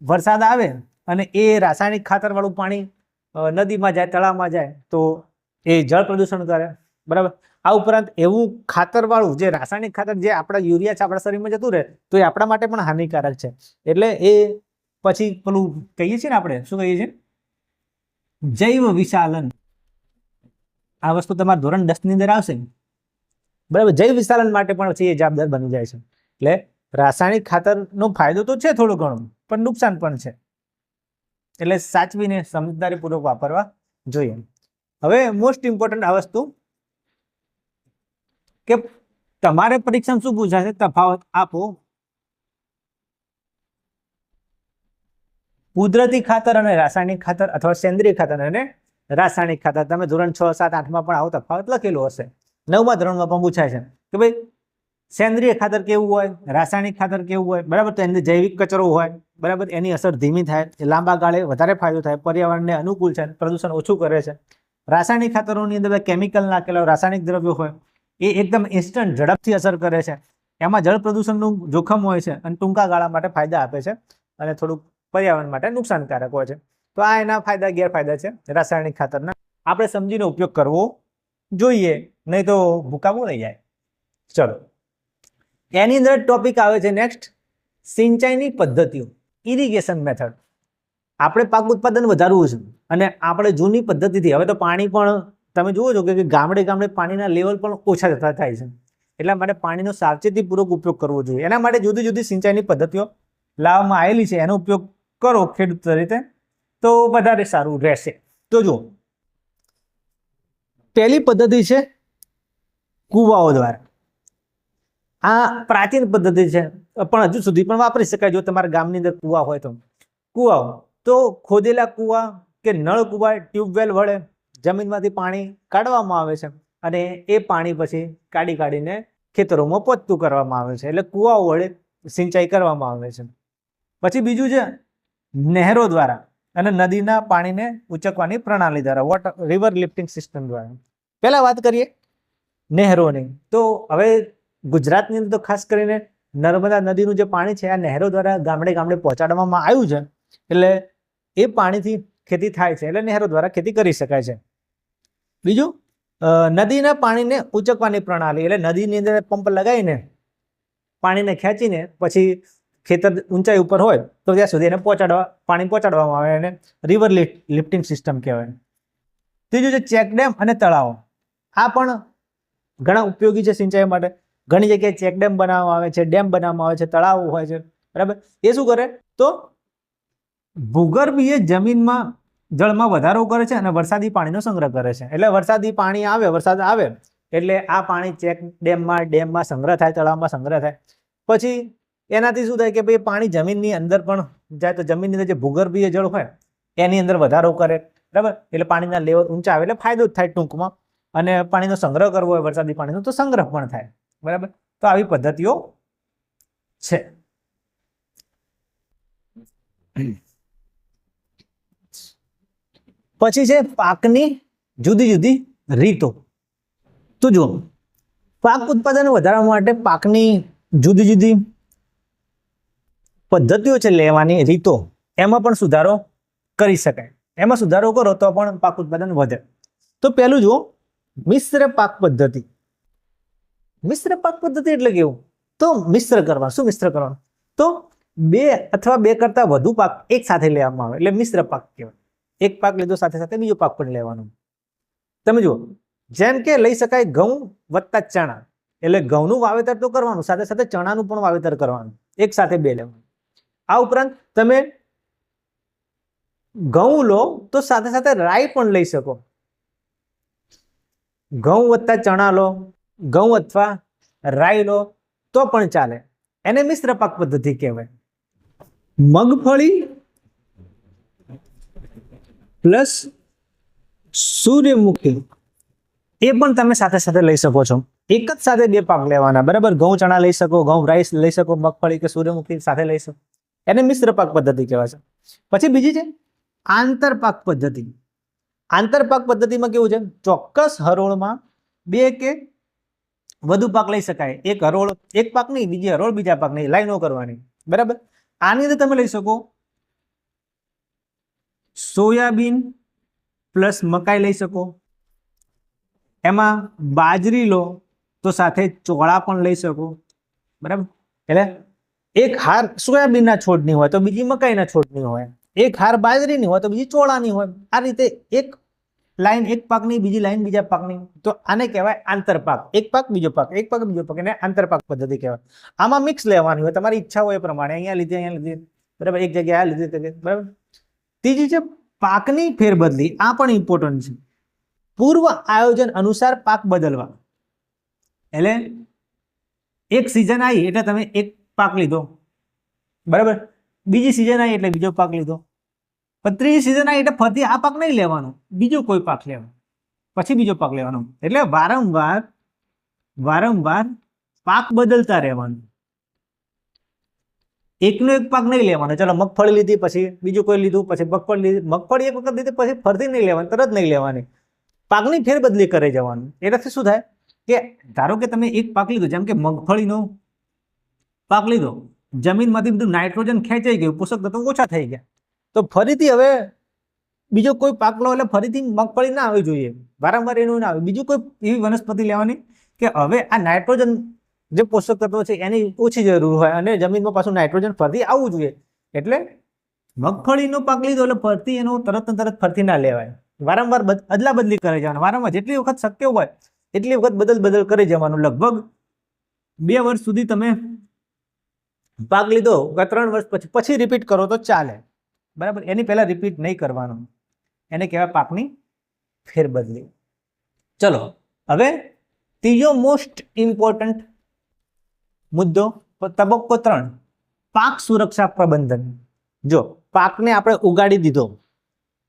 વરસાદ આવે અને એ રાસાયણિક ખાતર વાળું પાણી નદીમાં જાય, તળાવમાં જાય, તો એ જળ પ્રદૂષણ કરે. બરાબર? આ ઉપરાંત એવું ખાતર વાળું જે રાસાયણિક ખાતર જે આપણા યુરિયા છે આપણા શરીરમાં જતું રહે તો એ આપણા માટે પણ હાનિકારક છે. એટલે એ પછી પેલું કહીએ છીએ ને, આપણે શું કહીએ છીએ, જૈવ વિશાલન. આ વસ્તુ તમારા ધોરણ 10 ની અંદર આવશે. બરાબર? જૈવ વિશાલન માટે પણ પછી એ જવાબદાર બની જાય છે. એટલે રાસાયણિક ખાતરનો ફાયદો તો છે થોડો ઘણો, પણ નુકસાન પણ છે. એટલે સાચવીને સમજદારીપૂર્વક વાપરવા જોઈએ. હવે મોસ્ટ ઇમ્પોર્ટન્ટ આ વસ્તુ કે તમારે પરીક્ષામાં શું પૂછાશે? તફાવત આપો કુદરતી ખાતર અને રાસાયણિક ખાતર, અથવા સેન્દ્રિય ખાતર અને રાસાયણિક ખાતર. તમે ધોરણ 6, 7, 8 માં પણ આવો તફાવત લખેલો હશે. 9મા ધોરણમાં પણ પૂછાય છે કે ભાઈ સેન્દ્રિય ખાતર કેવું હોય, રાસાયણિક ખાતર કેવું હોય, બરાબર. તો એની જૈવિક કચરો હોય, બરાબર, એની અસર ધીમી થાય, લાંબા ગાળે વધારે ફાયદો થાય, પર્યાવરણને અનુકૂળ છે, પ્રદૂષણ ઓછું કરે છે. રાસાયણિક ખાતરોની અંદર કેમિકલ નાખેલા રાસાયણિક દ્રવ્યો હોય એ એકદમ ઇન્સ્ટન્ટ ઝડપથી અસર કરે છે. એમાં જળ પ્રદૂષણનું જોખમ હોય છે અને ટૂંકા ગાળા માટે ફાયદા આપે છે અને થોડુંક પર્યાવરણ માટે નુકસાનકારક હોય છે. તો આ એના ફાયદા ગેરફાયદા છે રાસાયણિક ખાતરના. આપણે સમજીને ઉપયોગ કરવો જોઈએ, નહીં તો ભૂકામું લઈ જાય. ચલો, એની અંદર ટોપિક આવે છે નેક્સ્ટ, સિંચાઈની પદ્ધતિઓ, ઇરિગેશન મેથડ. આપણે પાક ઉત્પાદન વધારવું છે અને આપણે જૂની પદ્ધતિથી, હવે તો પાણી પણ તમે જુઓ છો કે ગામડે ગામડે પાણીના લેવલ પણ ઓછા જતા થાય છે. એટલા માટે પાણીનો સાવચેતીપૂર્વક ઉપયોગ કરવો જોઈએ. એના માટે જુદી જુદી સિંચાઈની પદ્ધતિઓ લાવવામાં આવેલી છે. એનો ઉપયોગ કરો ખેડૂત તરીકે તો વધારે સારું રહેશે. તો જુઓ, પહેલી પદ્ધતિ છે કુવાઓ દ્વારા. આ પ્રાચીન પદ્ધતિ છે પણ હજુ સુધી પણ વાપરી શકાય જો તમારા ગામની અંદર કુવા હોય તો. કુવાઓ તો ખોદેલા કુવા કે નળ કુવા, ટ્યુબવેલ વડે જમીનમાંથી પાણી કાઢવામાં આવે છે અને એ પાણી પછી કાઢીને ખેતરોમાં પોતું કરવામાં આવે છે. એટલે કુવાઓ વડે સિંચાઈ કરવામાં આવે છે. પછી બીજું છે નહેરો દ્વારા અને નદીના પાણીને ઉંચકવાની પ્રણાલી દ્વારા, વોટર રિવર લિફ્ટિંગ સિસ્ટમ દ્વારા. પહેલા વાત કરીએ નહેરોની. તો હવે ગુજરાતની અંદર તો ખાસ કરીને નર્મદા નદીનું જે પાણી છે આ નહેરો દ્વારા ગામડે ગામડે પહોંચાડવામાં આવ્યું છે. એટલે એ પાણીથી ખેતી થાય છે, એટલે નહેરો દ્વારા ખેતી કરી શકાય છે. બીજું, નદીના પાણીને ઉંચકવાની પ્રણાલી, એટલે નદીની અંદર પંપ લગાવીને પાણીને ખેંચીને પછી ખેતર ઊંચાઈ ઉપર હોય તો ત્યાં સુધી એને પાણી પહોંચાડવામાં આવે, એને રિવર લિફ્ટિંગ સિસ્ટમ કહેવાય. ત્રીજું છે ચેકડેમ અને તળાવો. આ પણ ઘણા ઉપયોગી છે સિંચાઈ માટે. ઘણી જગ્યાએ ચેકડેમ બનાવવામાં આવે છે, ડેમ બનાવવામાં આવે છે, તળાવો હોય છે, બરાબર. એ શું કરે તો ભૂગર્ભીય જમીનમાં જળમાં વધારો કરે છે અને વરસાદી પાણીનો સંગ્રહ કરે છે. એટલે વરસાદી પાણી આવે, વરસાદ આવે એટલે આ પાણી ચેક ડેમમાં સંગ્રહ થાય, તળાવમાં સંગ્રહ થાય. પછી એનાથી શું થાય કે ભાઈ પાણી જમીનની અંદર પણ જાય, તો જમીનની અંદર જે ભૂગર્ભીય જળ હોય એની અંદર વધારો કરે, બરાબર. એટલે પાણીના લેવલ ઊંચા આવે એટલે ફાયદો જ થાય ટૂંકમાં. અને પાણીનો સંગ્રહ કરવો હોય વરસાદી પાણીનો તો સંગ્રહ પણ થાય, બરાબર. તો આવી પદ્ધતિઓ છે. પછી છે પાકની જુદી જુદી રીતો. તો જુઓ, પાક ઉત્પાદન વધારવા માટે પાકની જુદી જુદી પદ્ધતિઓ છે લેવાની રીતો, એમાં પણ સુધારો કરી શકાય. એમાં સુધારો કરો તો પણ પાક ઉત્પાદન વધે. તો પહેલું જુઓ, મિશ્ર પાક પદ્ધતિ. મિશ્ર પાક પદ્ધતિ એટલે કેવું? તો મિશ્ર કરવા. શું મિશ્ર કરવાનું? તો 2 અથવા 2 કરતા વધુ પાક એક સાથે લેવામાં આવે એટલે મિશ્ર પાક કહેવાય. એક પાક લીધો સાથે સાથે બીજો પાક પણ લેવાનો. તમે જુઓ, જેમ કે લઈ શકાય ઘઉં વત્તા ચણા, એટલે ઘઉંનું વાવેતર તો કરવાનું, સાથે સાથે ચણાનું પણ વાવેતર કરવાનું, એક સાથે 2 લેવાનું. આ ઉપરાંત તમે ઘઉં લો તો સાથે સાથે રાઈ પણ લઈ શકો. ઘઉં વત્તા ચણા લો, ઘઉં અથવા રાઈ લો તો પણ ચાલે. એને મિશ્ર પાક પદ્ધતિ કહેવાય. મગફળી પ્લસ સૂર્યમુખી એ પણ તમે સાથે સાથે લઈ શકો છો. એક જ સાથે 2 પાક લેવાના, બરાબર. ઘઉં ચણા લઈ શકો, ઘઉં રાઈસ લઈ શકો, મગફળી કે સૂર્યમુખી સાથે લઈ શકો. એને મિશ્ર પાક પદ્ધતિ કહેવાય છે. પછી બીજી છે આંતરપાક પદ્ધતિ. આંતરપાક પદ્ધતિમાં કેવું છે? ચોક્કસ હરોળમાં 2 કે વધુ પાક લઈ શકાય. એક હરોળ એક પાક નહીં, બીજી હરોળ બીજા પાક નહીં, લાઈનો કરવાની, બરાબર. આની અંદર તમે લઈ શકો સોયાબીન પ્લસ મકાઈ લઈ શકો. એમાં બાજરી લો તો સાથે ચોળા પણ લઈ શકો, બરાબર. એટલે એક હાર સોયાબીનના છોડની હોય તો બીજી મકાઈના છોડની હોય, એક હાર બાજરીની હોય તો બીજી ચોળાની હોય. આ રીતે એક લાઈન એક પાકની, બીજી લાઈન બીજા પાકની. તો આને કહેવાય આંતરપાક. એક પાક બીજો પાક, એક પાક બીજો પાક, એને આંતરપાક પદ્ધતિ કહેવાય. આમાં મિક્સ લેવાની હોય, તમારી ઈચ્છા હોય એ પ્રમાણે, અહીંયા લીધી, બરાબર, એક જગ્યાએ આ લીધી, બરાબર. ત્રીજી છે પાકની ફેરબદલી. આ પણ ઇમ્પોર્ટન્ટ છે. પૂર્વ આયોજન અનુસાર પાક બદલવા. એટલે એક સિઝન આવી એટલે તમે એક પાક લીધો, બરાબર. બીજી સિઝન આવી એટલે બીજો પાક લીધો. પણ ત્રીજી સિઝન આવી એટલે ફરીથી આ પાક નહીં લેવાનો, બીજો કોઈ પાક લેવાનો, પછી બીજો પાક લેવાનો. એટલે વારંવાર વારંવાર પાક બદલતા રહેવાનું. એકનો એક પાક નહીં લેવાનો. ચલો મગફળી લીધી, પછી બીજું કોઈ લીધું, પછી મગફળી લીધી, મગફળી એક વખત લીધી પછી ફરતી નહીં લેવાની, તરત નહીં લેવાની, પાકની ફેરબદલી કરી જવાનું. એનાથી શું થાય કે ધારો કે તમે એક પાક લીધો, જેમ કે મગફળીનો પાક લીધો, જમીનમાંથી બધું નાઇટ્રોજન ખેંચાઈ ગયું, પોષક તત્વો ઓછા થઈ ગયા, તો ફરીથી હવે બીજો કોઈ પાક લો એટલે ફરીથી મગફળી ના આવવી જોઈએ, વારંવાર એનું ના આવે. બીજું કોઈ એવી વનસ્પતિ લેવાની કે હવે આ નાઇટ્રોજન જે પોષક તત્વો છે એની ઓછી જરૂર હોય અને જમીનમાં પાછું નાઇટ્રોજન ફરતી આવવું જોઈએ. એટલે મગફળીનો પાક લીધો એટલે ફરતી એનો તરત ફરતી ના લેવાય, વારંવાર અદલા બદલી કરી જવાનું. વારંવાર જેટલી વખત શક્ય હોય એટલી વખત બદલ કરી જવાનું. લગભગ 2 વર્ષ સુધી તમે પાક લીધો, 3 વર્ષ પછી રિપીટ કરો તો ચાલે, બરાબર. એની પહેલા રિપીટ નહીં કરવાનું, એને કહેવાય પાકની ફેરબદલી. ચલો હવે ત્રીજો મોસ્ટ ઇમ્પોર્ટન્ટ મુદ્દો, તબક્કો 3, પાક સુરક્ષા પ્રબંધન. જો પાકને આપણે ઉગાડી દીધો,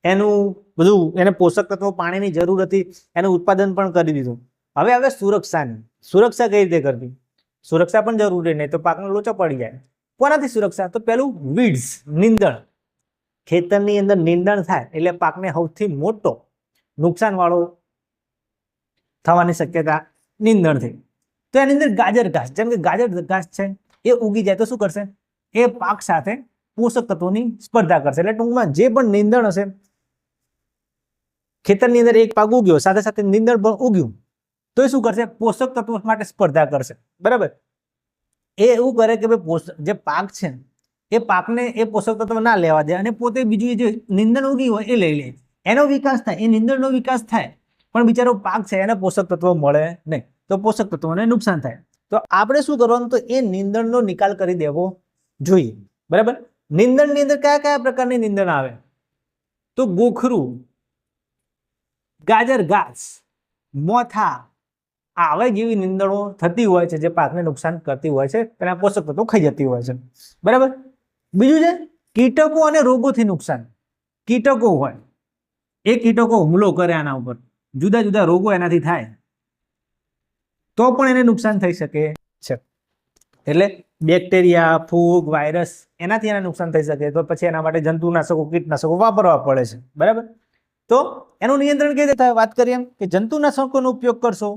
એનું બધું, એને પોષક તત્વો પાણીની જરૂર હતી, એનું ઉત્પાદન પણ કરી દીધું. હવે સુરક્ષા કઈ રીતે કરવી? સુરક્ષા પણ જરૂરી નહીં તો પાકનો લોચો પડી જાય. કોનાથી સુરક્ષા? તો પેલું વીડ્સ, નીંદણ. ખેતરની અંદર નીંદણ થાય એટલે પાકને સૌથી મોટો નુકસાન વાળો થવાની શક્યતા નીંદણથી. તો એની અંદર ગાજર ઘાસ, જેમ કે ગાજર ઘાસ છે એ ઉગી જાય તો શું કરશે? એ પાક સાથે પોષક તત્વોની સ્પર્ધા કરશે. એટલે ટૂંકમાં જે પણ નીંદણ હશે, ખેતરની અંદર એક પાક ઉગ્યો, સાથે સાથે નીંદણ પણ ઉગ્યું, તો એ શું કરશે? પોષક તત્વો માટે સ્પર્ધા કરશે, બરાબર. એ એવું કરે કે ભાઈ જે પાક છે એ પાકને એ પોષક તત્વ ના લેવા દે અને પોતે બીજું જે નીંદણ ઉગી હોય એ લઈ લે. એનો વિકાસ થાય, એ નીંદણનો વિકાસ થાય, પણ બિચારો પાક છે એને પોષક તત્વો મળે નહીં, તો પોષક તત્વોને નુકસાન થાય. તો આપણે શું કરવાનું? તો એ નીંદણનો નિકાલ કરી દેવો જોઈએ, બરાબર. નીંદણની અંદર કયા પ્રકારની નીંદણ આવે? તો ગોખરું, ગાજર ઘાસ, મોથા, આવા જેવી નીંદણો થતી હોય છે જે પાકને નુકસાન કરતી હોય છે, તેના પોષક તત્વો ખાઈ જતી હોય છે, બરાબર. બીજું છે કીટકો અને રોગોથી નુકસાન. કીટકો હોય, એ કીટકો હુમલો કરે આના ઉપર, જુદા જુદા રોગો એનાથી થાય તો પણ એને નુકસાન થઈ શકે છે. એટલે બેક્ટેરિયા, ફૂગ, વાયરસ, એનાથી એને નુકસાન થઈ શકે, તો પછી એના માટે જંતુનાશકો, કીટનાશકો વાપરવા પડે છે, બરાબર. તો એનું નિયંત્રણ કેવી રીતે થાય? વાત કરીએ એમ કે જંતુનાશકોનો ઉપયોગ કરશો,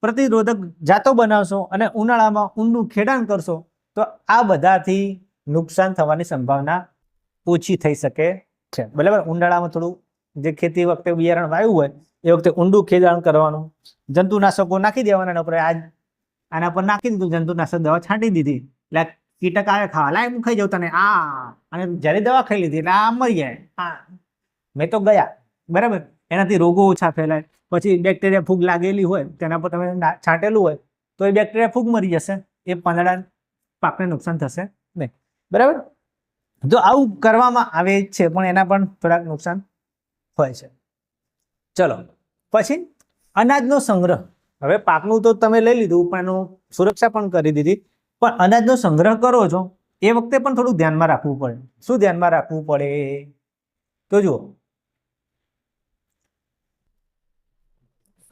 પ્રતિરોધક જાતો બનાવશો અને ઉનાળામાં ઊંડું ખેડાણ કરશો તો આ બધાથી નુકસાન થવાની સંભાવના ઓછી થઈ શકે છે, બરાબર. ઉનાળામાં થોડું જે ખેતી વખતે બિયારણ વાવ્યું હોય એ વખતે ઊંડું ખેડાણ કરવાનું, જંતુનાશકો નાખી દેવાના, એના ઉપર આના પર નાખી દીધું, જંતુનાશક દવા છાંટી દીધી એટલે કીટક આવે ખાવા, લાય હું ખાઈ જાઉં તને અને જ્યારે દવા ખાઈ લીધી એટલે આ મરી જાય, મેં તો ગયા, બરાબર. એનાથી રોગો ઓછા ફેલાય. પછી બેક્ટેરિયા, ફૂગ લાગેલી હોય તેના પર તમે છાંટેલું હોય તો એ બેક્ટેરિયા, ફૂગ મરી જશે, એ પાંદડા પાકને નુકસાન થશે નહીં, બરાબર. જો આવું કરવામાં આવે છે પણ એના પણ થોડાક નુકસાન હોય છે. ચલો પછી અનાજનો સંગ્રહ. હવે પાકનું તો તમે લઈ લીધું પણ એનું સુરક્ષા પણ કરી દીધી, પણ અનાજનો સંગ્રહ કરો છો એ વખતે પણ થોડું ધ્યાનમાં રાખવું પડે. શું ધ્યાનમાં રાખવું પડે? તો જુઓ,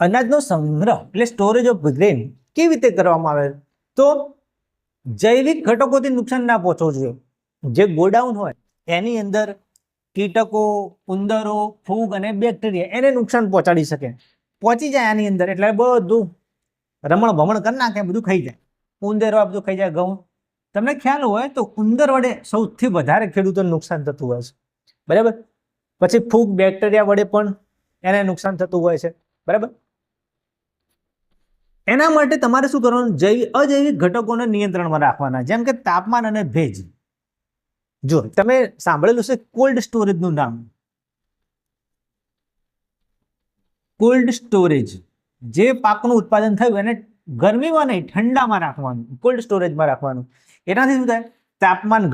અનાજનો સંગ્રહ એટલે સ્ટોરેજ ઓફ ગ્રેન કેવી રીતે કરવામાં આવે? તો જૈવિક ઘટકોથી નુકસાન ના પહોંચવું જોઈએ. જે ગોડાઉન હોય એની અંદર કીટકો, ઉંદરો, ફૂગ અને બેક્ટેરિયા એને નુકસાન પહોંચી જાય આની અંદર, એટલે બધું રમણ ભમણ કરી નાખે, બધું ખાઈ જાય. ઉંદરો આ બધું ખાઈ જાય, ઘઉં. તમને ખ્યાલ હોય તો ઉંદર વડે સૌથી વધારે ખેડૂતોને નુકસાન થતું હોય છે, બરાબર. પછી ફૂગ, બેક્ટેરિયા વડે પણ એને નુકસાન થતું હોય છે, બરાબર. એના માટે તમારે શું કરવાનું? અજૈવિક ઘટકોને નિયંત્રણમાં રાખવાના, જેમ કે તાપમાન અને ભેજ. જો તમે સાંભળેલું છે કોલ્ડ સ્ટોરેજનું નામ. કોલ્ડ સ્ટોરેજ, જે પાકનું ઉત્પાદન થયું એને ગરમીમાં નહીં, ઠંડામાં રાખવાનું, કોલ્ડ સ્ટોરેજમાં રાખવાનું. એનાથી શું થાય? તાપમાન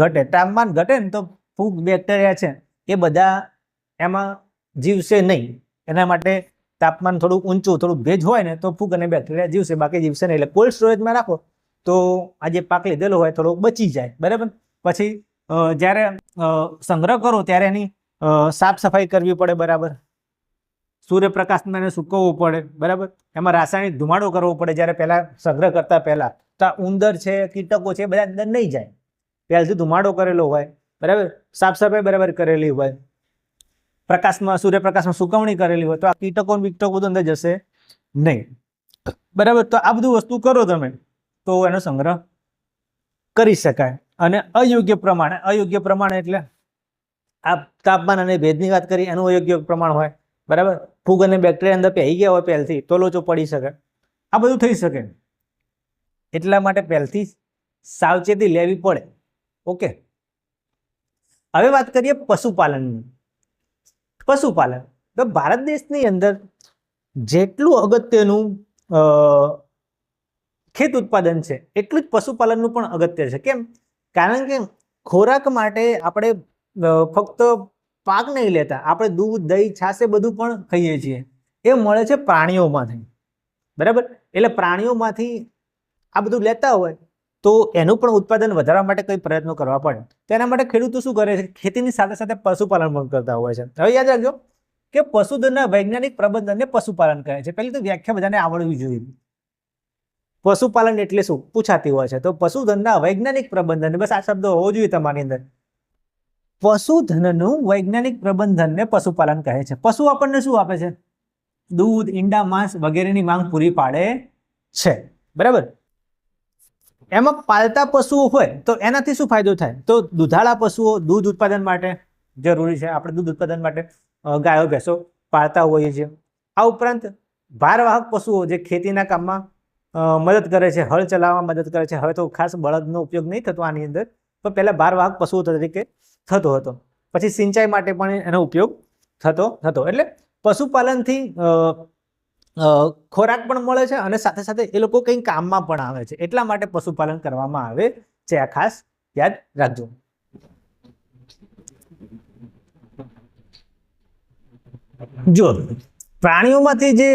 ઘટે ને તો ફૂગ, બેક્ટેરિયા છે એ બધા એમાં જીવશે નહીં. એના માટે તાપમાન થોડું ઊંચું, થોડું ભેજ હોય ને તો ફૂગ અને બેક્ટેરિયા જીવશે, બાકી જીવશે નહીં. એટલે કોલ્ડ સ્ટોરેજમાં રાખો તો આ જે પાક લીધેલો હોય થોડો બચી જાય, બરાબર. પછી જ્યારે સંગ્રહ કરો ત્યારે એની સાફ સફાઈ કરવી પડે, બરાબર. સૂર્યપ્રકાશમાં એને સૂકવવું પડે, બરાબર. એમાં રાસાયણિક ધુમાડો કરવો પડે. જ્યારે પહેલા સંગ્રહ કરતા પહેલા તો આ ઉંદર છે, કીટકો છે, બધા અંદર નહીં જાય. પહેલથી ધુમાડો કરેલો હોય, બરાબર, સાફ સફાઈ બરાબર કરેલી હોય, પ્રકાશમાં સૂર્યપ્રકાશમાં સુકવણી કરેલી હોય, તો આ કીટકો બીટકો બધું અંદર જશે નહીં, બરાબર. તો આ બધું વસ્તુ કરો તમે તો એનો સંગ્રહ કરી શકાય. અને અયોગ્ય પ્રમાણે એટલે આ તાપમાન અને ભેજની વાત કરી, એનું અયોગ્ય પ્રમાણ હોય, બરાબર. ફૂગ અને બેક્ટેરિયા અંદર પહેરી ગયા હોય પહેલથી, તો લોચો પડી શકે, આ બધું થઈ શકે. એટલા માટે પહેલથી સાવચેતી લેવી પડે. ઓકે, હવે વાત કરીએ પશુપાલનની. પશુપાલન તો ભારત દેશની અંદર જેટલું અગત્યનું ખેત ઉત્પાદન છે એટલું જ પશુપાલનનું પણ અગત્ય છે. કેમ? કારણ કે ખોરાક માટે આપણે ફક્ત પાક નહીં લેતા, આપણે દૂધ, દહીં, છાશ એ બધું પણ ખાઈએ છીએ. એ મળે છે પ્રાણીઓમાંથી, બરાબર. એટલે પ્રાણીઓમાંથી આ બધું લેતા હોય તો એનું પણ ઉત્પાદન વધારવા માટે કઈ પ્રયત્નો કરવા પડે. તેના માટે ખેડૂતો શું કરે છે? ખેતીની સાથે સાથે પશુપાલન પણ કરતા હોય છે. હવે યાદ રાખજો કે પશુધનના વૈજ્ઞાનિક પ્રબંધનને પશુપાલન કહે છે. પહેલી તો વ્યાખ્યા બધાને આવડવી જોઈએ. પશુપાલન એટલે શું પૂછાતી હોય છે, તો પશુધનના વૈજ્ઞાનિક પ્રબંધન, બસ આ શબ્દ હોવો જોઈએ તમારી અંદર. પશુધનનું વૈજ્ઞાનિક પ્રબંધનને પશુપાલન કહે છે. પશુ આપણને શું આપે છે? દૂધ, ઈંડા, માંસ વગેરેની માંગ પૂરી પાડે છે, બરાબર. એમાં પાલતા પશુઓ હોય તો એનાથી શું ફાયદો થાય? તો દૂધાળા પશુઓ દૂધ ઉત્પાદન માટે જરૂરી છે. આપણે દૂધ ઉત્પાદન માટે ગાયો ભેંસો પાળતા હોઈએ છીએ. આ ઉપરાંત ભારવાહક પશુઓ જે ખેતીના કામમાં મદદ કરે છે, હળ ચલાવવામાં મદદ કરે છે. હવે તો ખાસ બળદનો ઉપયોગ નહીં થતો આની અંદર, પણ પહેલા ભારવાહક પશુઓ તરીકે થતો હતો. પછી સિંચાઈ માટે પણ એનો ઉપયોગ થતો હતો. એટલે પશુપાલનથી ખોરાક પણ મળે છે અને સાથે સાથે એ લોકો કંઈ કામમાં પણ આવે છે. એટલા માટે પશુપાલન કરવામાં આવે છે. આ ખાસ યાદ રાખજો. જો પ્રાણીઓમાંથી જે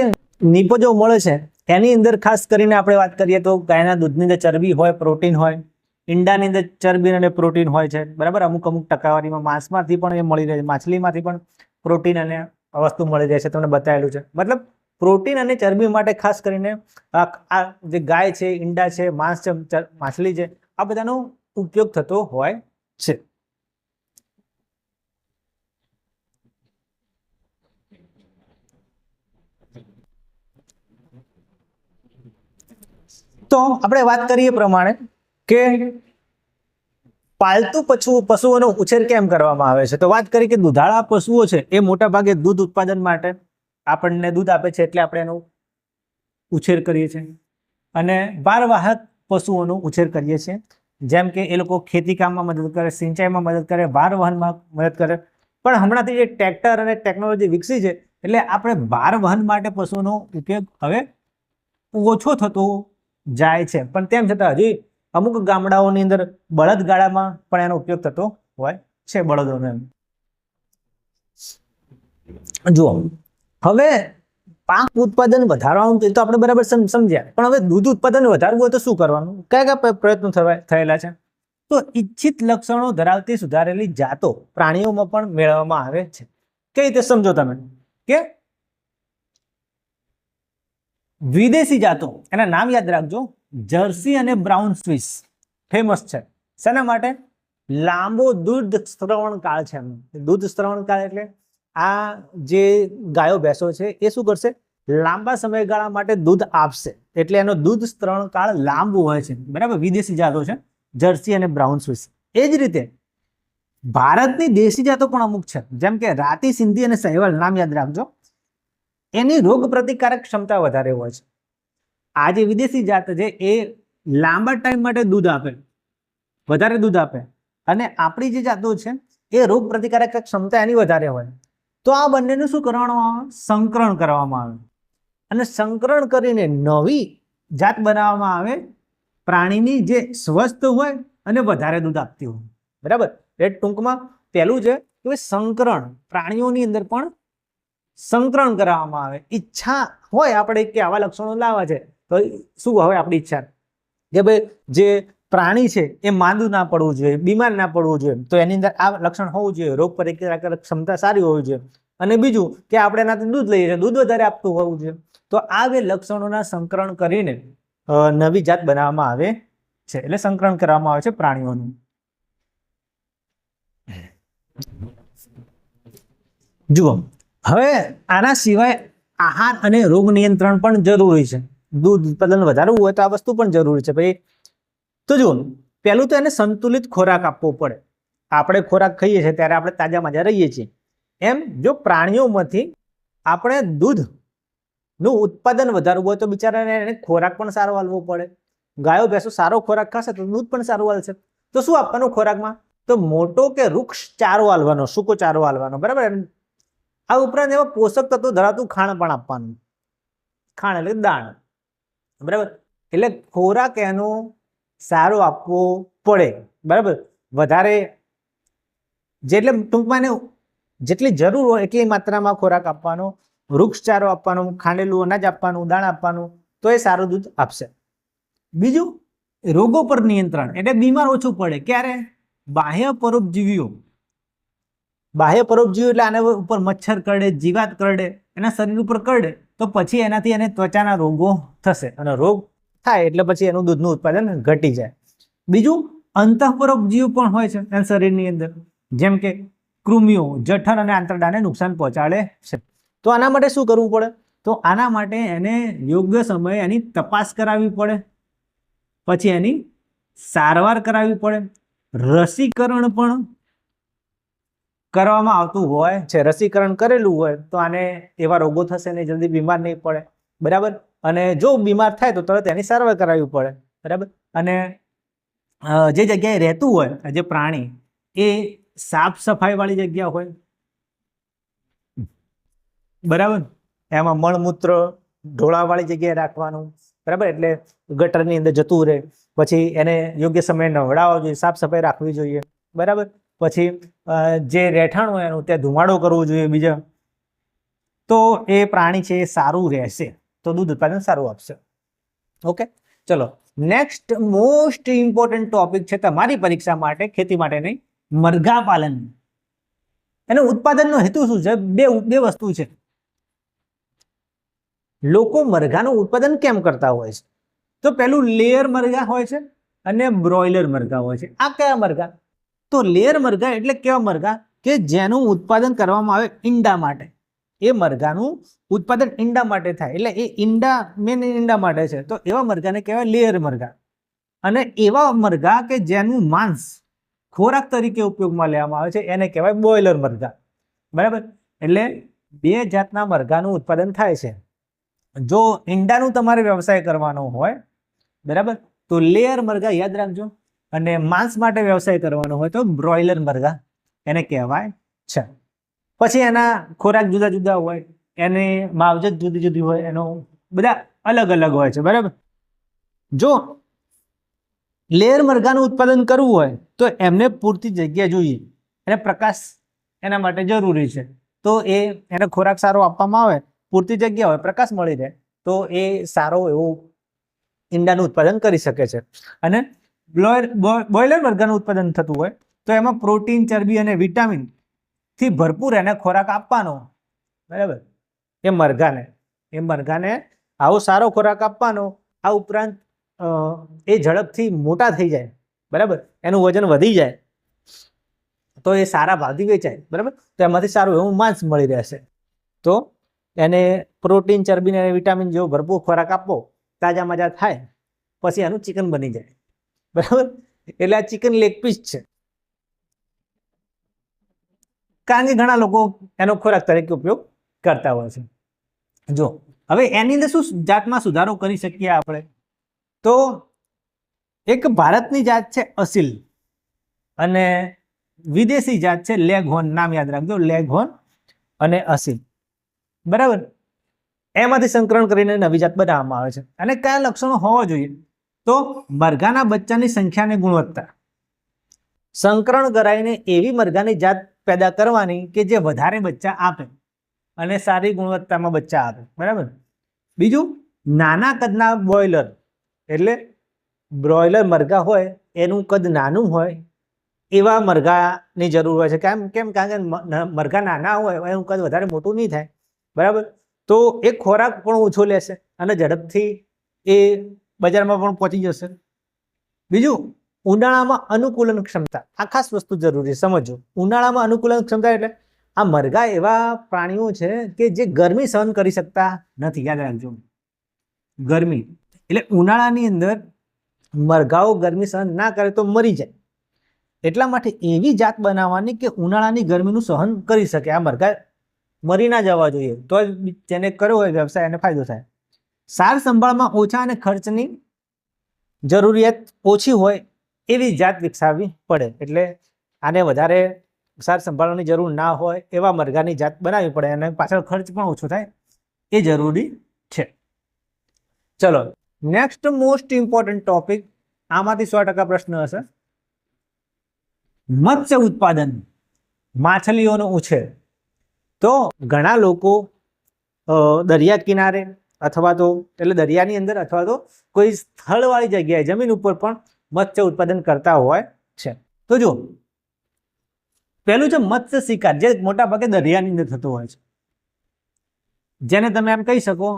નિપજો મળે છે એની અંદર ખાસ કરીને આપણે વાત કરીએ તો ગાયના દૂધની અંદર ચરબી હોય, પ્રોટીન હોય. ઈંડાની અંદર ચરબી અને પ્રોટીન હોય છે, બરાબર. અમુક ટકાવારીમાં માંસમાંથી પણ એ મળી રહે છે, માછલીમાંથી પણ પ્રોટીન અને વસ્તુ મળી રહે છે, તમને બતાવેલું છે. મતલબ પ્રોટીન અને ચરબી માટે ખાસ કરીને આ જે ગાય છે, ઈંડા છે, માંસ છે, માછલી છે, આ બધાનો ઉપયોગ થતો હોય છે. તો આપણે વાત કરીએ પ્રમાણે કે પાલતુ પશુઓનો ઉછેર કેમ કરવામાં આવે છે. તો વાત કરી કે દૂધાળા પશુઓ છે એ મોટા ભાગે દૂધ ઉત્પાદન માટે આપણને દૂધ આપે છે, એટલે આપણે એનો ઉછેર કરીએ છીએ. અને ભારવાહક પશુઓનો ઉછેર કરીએ છીએ, જેમ કે એ લોકો ખેતી કામમાં મદદ કરે, સિંચાઈમાં મદદ કરે, ભારવહનમાં મદદ કરે. પણ હમણાંથી જે ટ્રેક્ટર અને ટેકનોલોજી વિકસી છે એટલે આપણે ભારવહન માટે પશુઓનો ઉપયોગ હવે ઓછો થતો જાય છે. પણ તેમ છતાં હજી અમુક ગામડાઓની અંદર બળદગાડામાં પણ એનો ઉપયોગ થતો હોય છે, બળદોનો. જુઓ, હવે પાક ઉત્પાદન વધારવાનું તો આપણે બરાબર સમજ્યા, પણ હવે દૂધ ઉત્પાદન વધારવું હોય તો શું કરવાનું? કયા પ્રયત્નો થયેલા છે? તો ઈચ્છિત લક્ષણો ધરાવતી સુધારેલી જાતો પ્રાણીઓમાં પણ મેળવવામાં આવે છે. કઈ રીતે સમજો તમે? કે વિદેશી જાતો, એના નામ યાદ રાખજો, જર્સી અને બ્રાઉન સ્વિસ ફેમસ છે. શેના માટે? લાંબો દૂધ સ્ત્રવણ કાળ છે. દૂધ સ્ત્રવણ કાળ એટલે આ જે ગાયો ભેંસો છે એ શું કરશે? લાંબા સમયગાળા માટે દૂધ આપશે, એટલે એનો દૂધ સ્ત્રવણ કાળ લાંબો હોય છે, બરાબર. વિદેશી જાતો છે જર્સી અને બ્રાઉન સ્વિસ. એ જ રીતે ભારતની દેશી જાતો પણ અમુક છે, જેમ કે રાતી, સિંધી અને સહેવાલ. નામ યાદ રાખજો. એની રોગ પ્રતિકારક ક્ષમતા વધારે હોય છે. આ જે વિદેશી જાત છે એ લાંબા ટાઈમ માટે દૂધ આપે, વધારે દૂધ આપે, અને આપણી જે જાતો છે એ રોગ પ્રતિકારક ક્ષમતા એની વધારે હોય. તો આ બંનેનું શું કરવામાં આવે? સંકરણ કરવામાં આવે. અને સંકરણ કરીને નવી જાત બનાવવામાં આવે પ્રાણીની જે સ્વસ્થ હોય અને વધારે દૂધ આપતી હોય, બરાબર. એ ટૂંકમાં પહેલું છે કે સંકરણ, પ્રાણીઓની અંદર પણ સંકરણ કરવામાં આવે. ઈચ્છા હોય આપણે કે આવા લક્ષણો લાવવા છે તો શું હોય આપણી ઈચ્છા કે ભાઈ જે પ્રાણી છે એ માંદું ના પડવું જોઈએ, બીમાર ના પડવું જોઈએ, તો એની અંદર આ લક્ષણ હોવું જોઈએ. રોગ પ્રતિકારક ક્ષમતા સારી હોવી જોઈએ. અને બીજું કે આપણે એનાથી દૂધ લઈએ છીએ, દૂધ વધારે આપતું હોવું જોઈએ. તો આ બે લક્ષણોના સંકરણ કરીને નવી જાત બનાવવામાં આવે છે, એટલે સંકરણ કરવામાં આવે છે પ્રાણીઓનું. જુઓ, હવે આના સિવાય આહાર અને રોગ નિયંત્રણ પણ જરૂરી છે. દૂધ ઉત્પાદન વધારવું હોય તો આ વસ્તુ પણ જરૂરી છે ભાઈ. તો જુઓ, પહેલું તો એને સંતુલિત ખોરાક આપવો પડે. આપણે ખોરાક ખાઈએ છીએ ત્યારે આપણે તાજા માજા રહીએ છીએ. એમ જો પ્રાણીઓમાંથી આપણે દૂધનું ઉત્પાદન વધારવું હોય તો બિચારાને એને ખોરાક પણ સારો આલવો પડે. ગાયો ભેંસો સારો ખોરાક ખાશે તો દૂધ પણ સારું આલશે. તો શું આપવાનું ખોરાકમાં? તો મોટો કે વૃક્ષ ચારો આલવાનો, સૂકો ચારો આલવાનો, બરાબર. આ ઉપરાંત એમાં પોષક તત્વો ધરાવતું ખાણ પણ આપવાનું. ખાણ એટલે દાણ, બરાબર. એટલે ખોરાક એનો સારો આપવો પડે, બરાબર. વધારે જેટલે ટૂંકમાં એને જેટલી જરૂર હોય એટલી માત્રામાં ખોરાક આપવાનો, વૃક્ષચારો આપવાનો, ખાંડેલું અનાજ આપવાનું, દાણ આપવાનું, તો એ સારું દૂધ આપશે. બીજું, રોગો પર નિયંત્રણ, એટલે બીમાર ઓછું પડે. ક્યારે? બાહ્ય પરોપજીવીઓ. બાહ્ય પરોપજીવી એટલે આના ઉપર મચ્છર કરડે, જીવાત કરડે, એના શરીર ઉપર કરડે તો પછી એનાથી એને ત્વચાના રોગો થશે, અને રોગ થાય એટલે પછી એનું દૂધનું ઉત્પાદન ઘટી જાય. બીજું, અંતઃપરોપજીવી પણ હોય છે એના શરીરની અંદર, જેમ કે કૃમિઓ, જઠર અને આંતરડાને નુકસાન પહોંચાડે છે. તો આના માટે શું કરવું પડે? તો આના માટે એને યોગ્ય સમયે એની તપાસ કરાવવી પડે, પછી એની સારવાર કરાવવી પડે. રસીકરણ પણ કરવામાં આવતું હોય છે. રસીકરણ કરેલું હોય તો આને એવા રોગો થશે નહીં, જલ્દી બીમાર નહીં પડે, બરાબર. અને જો બીમાર થાય તો તરત એની સારવાર કરાવવી પડે, બરાબર. અને જે જગ્યાએ રહેતું હોય જે પ્રાણી, એ સાફ સફાઈ વાળી જગ્યા હોય, બરાબર. એમાં મળમૂત્ર ઢોળાવાળી જગ્યાએ રાખવાનું, બરાબર. એટલે ગટરની અંદર જતું રહે. પછી એને યોગ્ય સમયે નવડાવવા જોઈએ, સાફ સફાઈ રાખવી જોઈએ, બરાબર. પછી જે રહેઠાણ હોય એનું ત્યાં ધુમાડો કરવો જોઈએ બીજા, તો એ પ્રાણી છે એ સારું રહેશે, તો દૂધ ઉત્પાદન સારું આપશે. ઓકે, ચલો નેક્સ્ટ મોસ્ટ ઇમ્પોર્ટન્ટ ટોપિક છે તમારી પરીક્ષા માટે, ખેતી માટે નહીં, મરઘા પાલન. એનો ઉત્પાદનનો હેતુ શું છે? બે વસ્તુ છે. લોકો મરઘાનું ઉત્પાદન કેમ કરતા હોય છે? તો પેલું લેયર મરઘા હોય છે અને બ્રોઇલર મરઘા હોય છે. આ કયા મરઘા? તો લેયર મરઘા એટલે કેવા મરઘા કે જેનું ઉત્પાદન કરવામાં આવે ઈંડા માટે. એ મરઘાનું ઉત્પાદન ઈંડા માટે થાય, એટલે એ ઈંડા મેન ઈંડા માટે છે, તો એવા મરઘાને કહેવાય લેયર મરઘા. અને એવા મરઘા કે જેનું માંસ ખોરાક તરીકે ઉપયોગમાં લેવામાં આવે છે એને કહેવાય બોઇલર મરઘા, બરાબર. એટલે બે જાતના મરઘાનું ઉત્પાદન થાય છે. જો ઈંડાનું તમારે વ્યવસાય કરવાનો હોય, બરાબર, તો લેયર મરઘા યાદ રાખજો. અને માંસ માટે વ્યવસાય કરવાનો હોય તો બ્રોઇલર મરઘા એને કહેવાય છે. પછી એના ખોરાક જુદા જુદા હોય, એની માવજત જુદી જુદી હોય, એનો બધા અલગ અલગ હોય છે, બરાબર. જો લેયર મરઘાનું ઉત્પાદન કરવું હોય તો એમને પૂરતી જગ્યા જોઈએ, એને પ્રકાશ એના માટે જરૂરી છે. તો એને ખોરાક સારો આપવામાં આવે, પૂરતી જગ્યા હોય, પ્રકાશ મળી રહે, તો એ સારો એવું ઈંડાનું ઉત્પાદન કરી શકે છે. અને બોઇલર મરઘાનું ઉત્પાદન થતું હોય તો એમાં પ્રોટીન, ચરબી અને વિટામિન થી ભરપૂર એને ખોરાક આપવાનો, બરાબર. એ મરઘાને આવો સારો ખોરાક આપવાનો. આ ઉપરાંત એ ઝડપથી મોટા થઈ જાય, બરાબર, એનું વજન વધી જાય તો એ સારા ભાવથી વેચાય, બરાબર. તો એમાંથી સારું એવું માંસ મળી રહેશે. તો એને પ્રોટીન, ચરબી અને વિટામિન જેવો ભરપૂર ખોરાક આપવો, તાજા માજા થાય, પછી એનું ચિકન બની જાય, બરાબર. એટલે આ ચિકન લેગ પીસ છે, કારણ કે ઘણા લોકો એનો ખોરાક તરીકે ઉપયોગ કરતા હોય છે. જો હવે એની અંદર શું જાતમાં સુધારો કરી શકીએ આપણે? તો એક ભારતની જાત છે અસીલ, અને વિદેશી જાત છે લેગહોર્ન. નામ યાદ રાખજો, લેગહોર્ન અને અસીલ, બરાબર. એમાંથી સંકરણ કરીને નવી જાત બનાવવામાં આવે છે. અને કયા લક્ષણો હોવા જોઈએ? તો મરઘાના બચ્ચાની સંખ્યા અને ગુણવત્તા. સંકરણ કરાવીને એવી મરઘાની જાત પેદા કરવાની કે જે વધારે બચ્ચા આપે અને સારી ગુણવત્તામાં બચ્ચા આપે, બરાબર. બીજું, નાના કદના બોઇલર એટલે બ્રોઇલર મરઘા હોય એનું કદ નાનું હોય એવા મરઘાની જરૂર હોય છે. કેમ કારણ કે મરઘા નાના હોય એનું કદ વધારે મોટું નહીં થાય, બરાબર. તો એ ખોરાક પણ ઓછો લેશે અને ઝડપથી એ બજારમાં પણ પહોંચી જશે. બીજું, ઉનાળામાં અનુકૂલન ક્ષમતા. આ ખાસ વસ્તુ જરૂરી છે, સમજો. ઉનાળામાં અનુકૂલન ક્ષમતા એટલે આ મરઘા એવા પ્રાણીઓ છે કે જે ગરમી સહન કરી શકતા નથી. યાદ રાખજો, ગરમી એટલે ઉનાળાની અંદર મરઘાઓ ગરમી સહન ના કરે તો મરી જાય. એટલા માટે એવી જાત બનાવવાની કે ઉનાળાની ગરમીનું સહન કરી શકે. આ મરઘા મરી ના જવા જોઈએ, તો જ જેને કર્યો હોય વ્યવસાય એને ફાયદો થાય. સાર સંભાળમાં ઓછા અને ખર્ચની જરૂરિયાત ઓછી હોય એવી જાત વિકસાવવી પડે. એટલે આને વધારે સાર સંભાળવાની જરૂર ના હોય એવા મરઘાની જાત બનાવવી પડે અને પાછળ ખર્ચ પણ ઓછો થાય એ જરૂરી છે. ચલો, નેક્સ્ટ મોસ્ટ ઇમ્પોર્ટન્ટ ટોપિક, આમાંથી 100% પ્રશ્ન હશે. મત્સ્ય ઉત્પાદન, માછલીઓનો ઉછેર. તો ઘણા લોકો દરિયા કિનારે અથવા તો એટલે દરિયાની અંદર અથવા તો કોઈ સ્થળવાળી જગ્યાએ જમીન ઉપર પણ મત્સ્ય ઉત્પાદન કરતા હોય છે. તો જો પહેલું છે મત્સ્ય શિકાર, જે મોટા ભાગે દરિયાની અંદર થતો હોય છે, જેને તમે એમ કહી શકો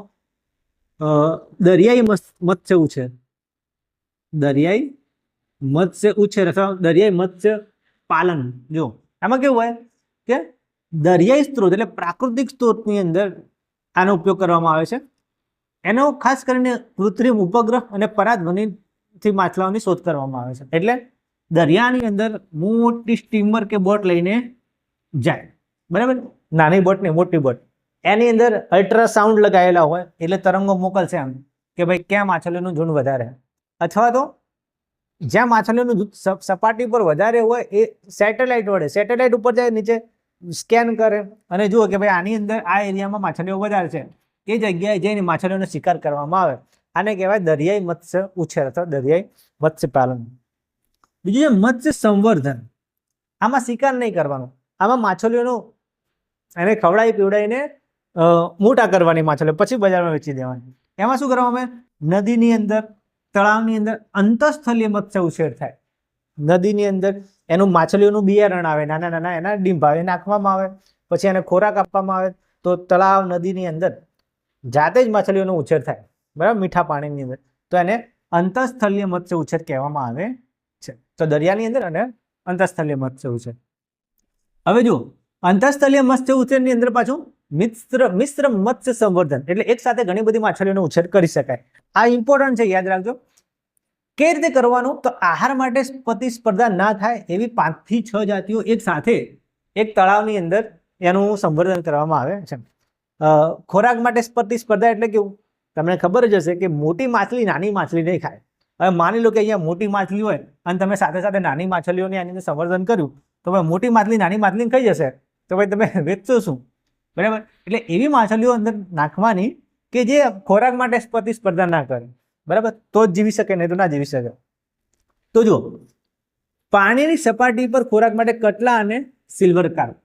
દરિયાઈ મત્સ્ય ઉછેર. દરિયાઈ મત્સ્ય ઉછેર અથવા દરિયાઈ મત્સ્ય પાલન. જો આમાં કેવું હોય કે દરિયાઈ સ્ત્રોત એટલે પ્રાકૃતિક સ્ત્રોતની અંદર આનો ઉપયોગ કરવામાં આવે છે. એનો ખાસ કરીને કૃત્રિમ ઉપગ્રહ અને પરાગધ્વનિથી માછલાઓની શોધ કરવામાં આવે છે. એટલે દરિયાની અંદર મોટી સ્ટીમર કે બોટ લઈને જાય, બરાબર. નાની બોટ ને મોટી બોટ, એની અંદર અલ્ટ્રાસાઉન્ડ લગાવેલા હોય એટલે તરંગો મોકલશે આમ કે ભાઈ ક્યાં માછલીઓનું ઝુંડ વધારે, અથવા તો જ્યાં માછલીઓનું સપાટી પર વધારે હોય એ સેટેલાઇટ ઉપર જાય, નીચે સ્કેન કરે અને જુઓ કે ભાઈ આની અંદર આ એરિયામાં માછલીઓ વધારે છે, એ જગ્યાએ જઈને માછલીઓનો શિકાર કરવામાં આવે. આને કહેવાય દરિયાઈ મત્સ્ય ઉછેર અથવા દરિયાઈ મત્સ્ય પાલન. બીજું છે મત્સ્ય સંવર્ધન. આમાં શિકાર નહીં કરવાનો, આમાં માછલીઓનું એને ખવડાવી પીવડાવીને મોટા કરવાની માછલીઓ, પછી બજારમાં વેચી દેવાની. એમાં શું કરવામાં આવે? નદીની અંદર, તળાવની અંદર અંતઃસ્થલીય મત્સ્ય ઉછેર થાય. નદીની અંદર એનું માછલીઓનું બિયારણ આવે, નાના નાના એના ડીંભ આવે, નાખવામાં આવે, પછી એને ખોરાક આપવામાં આવે, તો તળાવ નદીની અંદર જાતે જ માછલીઓનો ઉછેર થાય, બરાબર, મીઠા પાણીની અંદર. તો એને અંતઃસ્થલીય મત્સ્ય ઉછેર કહેવામાં આવે છે. તો દરિયાની અંદર અને અંતઃસ્થલીય મત્સ્ય ઉછેર. હવે જુઓ, અંતઃસ્થલીય મત્સ્ય ઉછેરની અંદર પાછું મિશ્ર મત્સ્ય સંવર્ધન, એટલે એક સાથે ઘણી બધી માછલીઓનો ઉછેર કરી શકાય. આ ઇમ્પોર્ટન્ટ છે, યાદ રાખજો. કઈ રીતે કરવાનું? તો આહાર માટે પ્રતિસ્પર્ધા ના થાય એવી 5 થી 6 જાતિઓ એક સાથે એક તળાવની અંદર એનું સંવર્ધન કરવામાં આવે છે. ખોરાક માટે પ્રતિસ્પર્ધા એટલે કેવું? તમને ખબર જ હશે કે મોટી માછલી નાની માછલી નહીં ખાય. હવે માની લો કે અહીંયા મોટી માછલી હોય અને તમે સાથે સાથે નાની માછલીઓની આની અંદર સંવર્ધન કર્યું, તો ભાઈ મોટી માછલી નાની માછલીને ખાઈ જશે, તો ભાઈ તમે વેચશો શું? બરાબર. એટલે એવી માછલીઓ અંદર નાખવાની કે જે ખોરાક માટે પ્રતિસ્પર્ધા ના કરે, બરાબર, તો જ જીવી શકે, નહીં તો ના જીવી શકે. તો જુઓ, પાણીની સપાટી પર ખોરાક માટે કટલા અને સિલ્વર કાર્પ.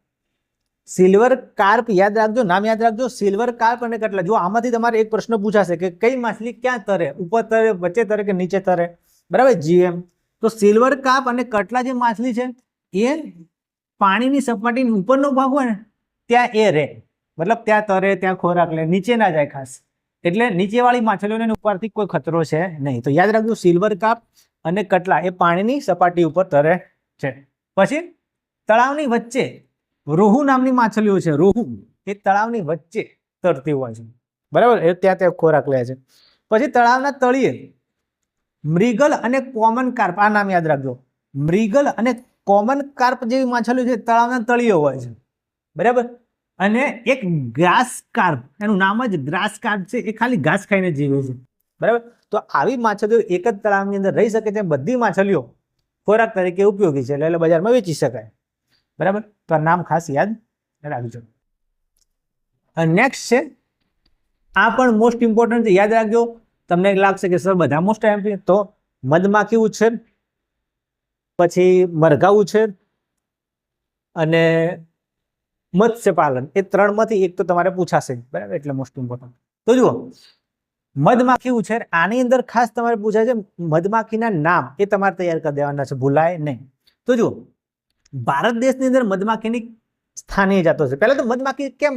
સિલ્વર કાર્પ યાદ રાખજો, નામ યાદ રાખજો, સિલ્વર કાર્પ અને કટલા. જો આમાંથી તમારે એક પ્રશ્ન પૂછાશે કે કઈ માછલી ક્યાં તરે, ઉપર તરે, વચ્ચે તરે કે નીચે તરે, બરાબર, જીએમ. તો સિલ્વર કાર્પ અને કટલા જે માછલી છે એ પાણીની સપાટીની ઉપરનો ભાગ હોય ને ત્યાં એ રહે, મતલબ ત્યાં તરે, ત્યાં ખોરાક લે, નીચે ના જાય ખાસ. એટલે નીચેવાળી માછલીઓને ઉપરથી કોઈ ખતરો છે નહીં. તો યાદ રાખજો, સિલ્વર કાર્પ અને કટલા એ પાણીની સપાટી ઉપર તરે છે. પછી તળાવની વચ્ચે રોહુ નામની માછલીઓ છે. રોહુ એ તળાવની વચ્ચે તરતી હોય છે, બરાબર, એ ત્યાં ખોરાક લે છે. પછી તળાવના તળિયે મૃગલ અને કોમન કાર્પ, આ નામ યાદ રાખજો. મૃગલ અને કોમન કાર્પ જેવી માછલીઓ છે તળાવના તળિયે હોય છે, બરાબર. અને એક ગ્રાસ કાર્પ, એનું નામ જ ગ્રાસ કાર્પ છે, એ ખાલી ઘાસ ખાઈને જીવે છે, બરાબર. તો આવી માછલીઓ એક જ તળાવની અંદર રહી શકે છે. બધી માછલીઓ ખોરાક તરીકે ઉપયોગી છે, એટલે બજારમાં વેચી શકાય, બરાબર. તો આ નામ ખાસ યાદ રાખજો. નેક્સ્ટ છે, આ પણ મોસ્ટ ઇમ્પોર્ટન્ટ છે, યાદ રાખજો. તમને લાગશે કે સર બધા મોસ્ટ એમ્પી, તો મધમાખી ઉછેર, પછી મરઘા ઉછેર અને મત્સ્ય પાલન, એ 3માંથી એક તો તમારે પૂછાશે, બરાબર, એટલે મોસ્ટ ઇમ્પોર્ટન્ટ. તો જુઓ, મધમાખી ઉછેર, આની અંદર ખાસ તમારે પૂછાય છે મધમાખીના નામ, એ તમારે તૈયાર કરી દેવાના છે, ભૂલાય નહીં. તો જુઓ, ભારત દેશની અંદર મધમાખીની સ્થાનીય જાતો છે. પહેલા તો મધમાખી કેમ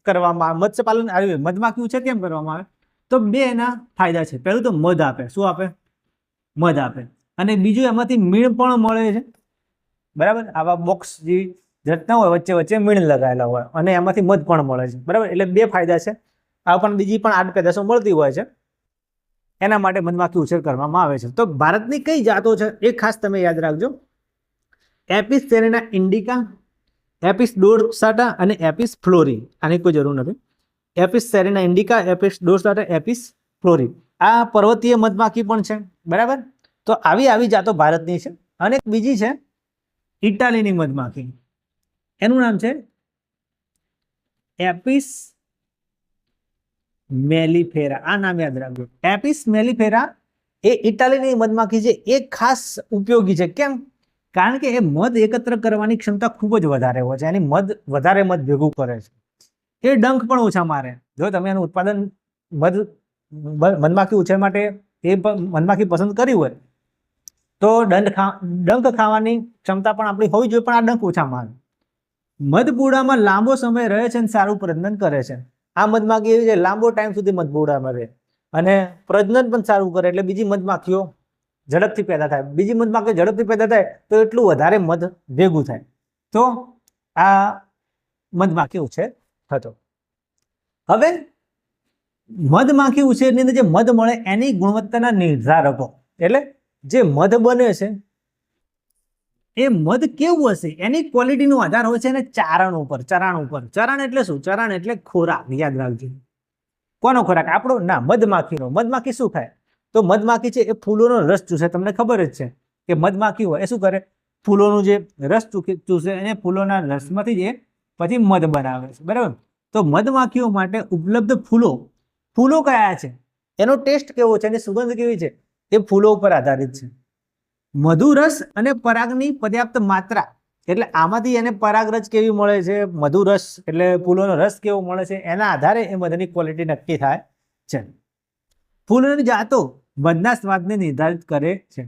કરવામાં આવે, મત્સ્યપાલન મધમાખી ઉછેર કેમ કરવામાં આવે? તો બે એના ફાયદા છે. પહેલું તો મધ આપે. શું આપે? મધ આપે. અને બીજું એમાંથી મીણ પણ મળે છે. બરાબર, આવા બોક્સ જેવી રચના હોય, વચ્ચે વચ્ચે મીણ લગાવેલા હોય અને એમાંથી મધ પણ મળે છે. બરાબર, એટલે બે ફાયદા છે. આ પણ બીજી પણ આડ પેદાશો મળતી હોય છે, એના માટે મધમાખી ઉછેર કરવામાં આવે છે. તો ભારતની કઈ જાતો છે એ ખાસ તમે યાદ રાખજો. એપિસ સેરેના ઇન્ડિકા, એપિસ ડોર્સાટા અને એપિસ ફ્લોરી. આની કોઈ જરૂર નથી. એપિસ સેરેના ઇન્ડિકા, એપિસ ડોર્સાટા, એપિસ ફ્લોરી આ પર્વતીય મધમાખી પણ છે. બરાબર, તો આવી જાતો ભારતની છે. અને બીજી છે ઇટાલીની મધમાખી, એનું નામ છે એપિસ મેલિફેરા. આ નામ યાદ રાખજો. એપિસ મેલિફેરા એ ઇટાલીની મધમાખી છે. એ ખાસ ઉપયોગી છે. કેમ? કારણ કે એ મધ એકત્ર કરવાની ક્ષમતા ખૂબ જ વધારે હોય છે. એની વધારે મધ ભેગું કરે છે. એ ડંખ પણ ઓછા મારે. જો તમે એનું ઉત્પાદન મધમાખી ઉછેર માટે એ મધમાખી પસંદ કરી હોય તો ડંખ ખાવાની ક્ષમતા પણ આપણી હોવી જોઈએ, પણ આ ડંખ ઓછા મારે. મધપૂડામાં લાંબો સમય રહે છે અને સારું પ્રજનન કરે છે. આ મધમાખી એવી છે લાંબો ટાઈમ સુધી મધપૂડામાં રહે અને પ્રજનન પણ સારું કરે, એટલે બીજી મધમાખીઓ ઝડપથી પેદા થાય. બીજી મધમાખી ઝડપથી પેદા થાય તો એટલું વધારે મધ ભેગું થાય. તો આ મધમાખી ઉછેર થતો. હવે મધમાખી ઉછેરની અંદર જે મધ મળે એની ગુણવત્તાના નિર્ધારકો, એટલે જે મધ બને છે એ મધ કેવું હશે એની ક્વોલિટીનો આધાર હોય છે એને ચારણ ઉપર. ચરણ એટલે શું? ચરણ એટલે ખોરાક. યાદ રાખજો. કોનો ખોરાક? આપણો ના, મધમાખીનો. મધમાખી શું ખાય? તો મધમાખી છે એ ફૂલોનો રસ ચૂસે. તમને ખબર જ છે કે મધમાખી હોય એ શું કરે? ફૂલોનું જે રસ ચૂસે અને ફૂલોના રસમાંથી જે પછી મધ બનાવે છે. બરાબર, તો મધમાખીઓ માટે ઉપલબ્ધ ફૂલો કયા છે, એનો ટેસ્ટ કેવો છે, એની સુગંધ કેવી છે, એ ફૂલો ઉપર આધારિત છે. મધુરસ અને પરાગની પર્યાપ્ત માત્રા, એટલે આમાંથી એને પરાગરસ કેવી મળે છે, મધુરસ એટલે ફૂલોનો રસ કેવો મળે છે, એના આધારે એ મધની ક્વોલિટી નક્કી થાય છે. ફૂલોની જાતો મધના સ્વાદને નિર્ધારિત કરે છે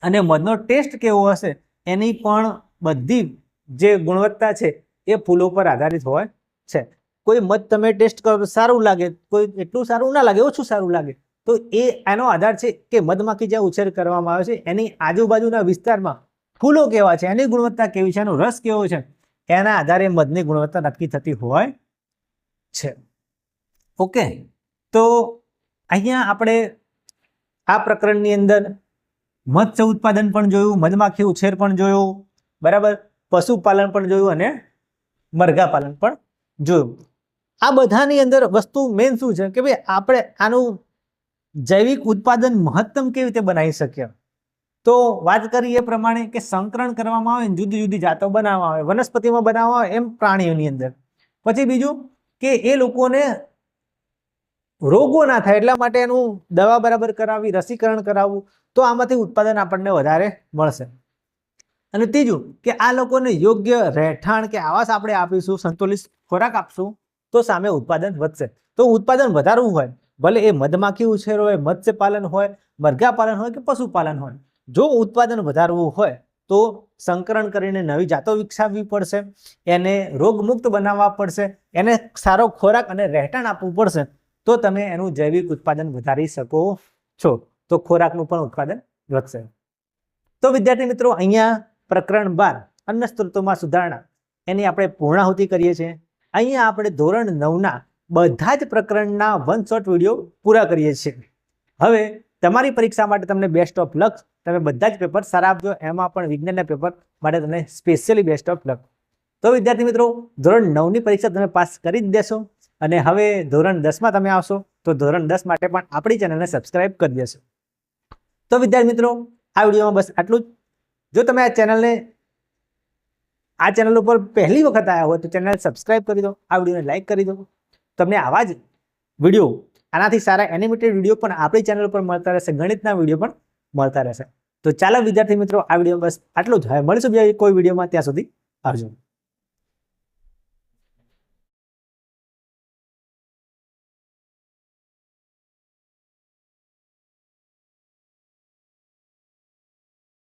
અને મધનો ટેસ્ટ કેવો હશે એની પણ બધી જે ગુણવત્તા છે એ ફૂલો પર આધારિત હોય છે. કોઈ મધ તમે ટેસ્ટ કરો સારું લાગે, કોઈ એટલું સારું ના લાગે, ઓછું સારું લાગે, તો એનો આધાર છે કે મધમાખી જ્યાં ઉછેર કરવામાં આવે છે એની આજુબાજુના વિસ્તારમાં ફૂલો કેવા છે, એની ગુણવત્તા કેવી છે, એનો રસ કેવો છે, એના આધારે મધની ગુણવત્તા નક્કી થતી હોય છે. ઓકે, તો અહીંયા આપણે આ પ્રકરણની અંદર મત્સ્ય ઉત્પાદન પણ જોયું, મધમાખી ઉછેર પણ જોયું, બરાબર, પશુપાલન પણ જોયું અને મરઘા પાલન પણ જોયું. આ બધાની અંદર વસ્તુ મેઇન શું છે કે ભાઈ આપણે આનું જૈવિક ઉત્પાદન મહત્તમ કેવી રીતે બનાવી શકીએ? તો વાત કરી એ પ્રમાણે કે સંકરણ કરવામાં આવે, જુદી જુદી જાતો બનાવવામાં આવે, વનસ્પતિમાં બનાવવામાં આવે, એમ પ્રાણીઓની અંદર. પછી બીજું કે એ લોકોને રોગો ના થાય એટલા માટે એનું દવા બરાબર કરાવવી, રસીકરણ કરાવવું, તો આમાંથી ઉત્પાદન આપણને વધારે મળશે. અને ત્રીજું કે આ લોકોને યોગ્ય રહેઠાણ કે આવાસ આપણે આપીશું, સંતુલિત ખોરાક આપશું, તો સામે ઉત્પાદન વધશે. તો ઉત્પાદન વધારવું હોય, ભલે એ મધમાખી ઉછેર હોય, મત્સ્યપાલન હોય, મરઘા પાલન હોય કે પશુપાલન હોય, જો ઉત્પાદન વધારવું હોય તો સંકરણ કરીને નવી જાતો વિકસાવવી પડશે, એને રોગમુક્ત બનાવવા પડશે, એને સારો ખોરાક અને રહેઠાણ આપવું પડશે, તો તમે એનું જૈવિક ઉત્પાદન વધારી શકો છો. તો ખોરાકનું પણ ઉત્પાદન વધશે. તો વિદ્યાર્થી મિત્રો, અહીંયા પ્રકરણ 12 અન્ન સ્ત્રોતોમાં સુધારણા એની આપણે પૂર્ણાહુતિ કરીએ છીએ. અહીંયા આપણે ધોરણ 9ના બધા જ પ્રકરણના વન શોટ વિડીયો પૂરા કરીએ છીએ. હવે તમારી પરીક્ષા માટે તમને બેસ્ટ ઓફ લક. તમે બધા જ પેપર સારા આપજો, એમાં પણ વિજ્ઞાનના પેપર માટે તમને સ્પેશિયલી બેસ્ટ ઓફ લક. તો વિદ્યાર્થી મિત્રો, ધોરણ 9ની પરીક્ષા તમે પાસ કરી જ દેશો અને હવે ધોરણ 10માં તમે આવશો તો ધોરણ 10 માટે પણ આપણી ચેનલને સબસ્ક્રાઇબ કરી દેશો. તો વિદ્યાર્થી મિત્રો, આ વિડીયોમાં બસ આટલું જ. જો તમે આ ચેનલ ઉપર પહેલી વખત આવ્યા હોય તો ચેનલ સબસ્ક્રાઇબ કરી દો, આ વિડીયોને લાઈક કરી દો. તમને આવા જ વિડીયો, આનાથી સારા એનિમેટેડ વિડીયો પણ આપણી ચેનલ પર મળતા રહેશે, ગણિતના વિડીયો પણ મળતા રહેશે. તો ચાલો વિદ્યાર્થી મિત્રો, આ વિડીયો બસ આટલું જ. હવે મળીશું બીજા કોઈ વિડીયોમાં, ત્યાં સુધી આવજો.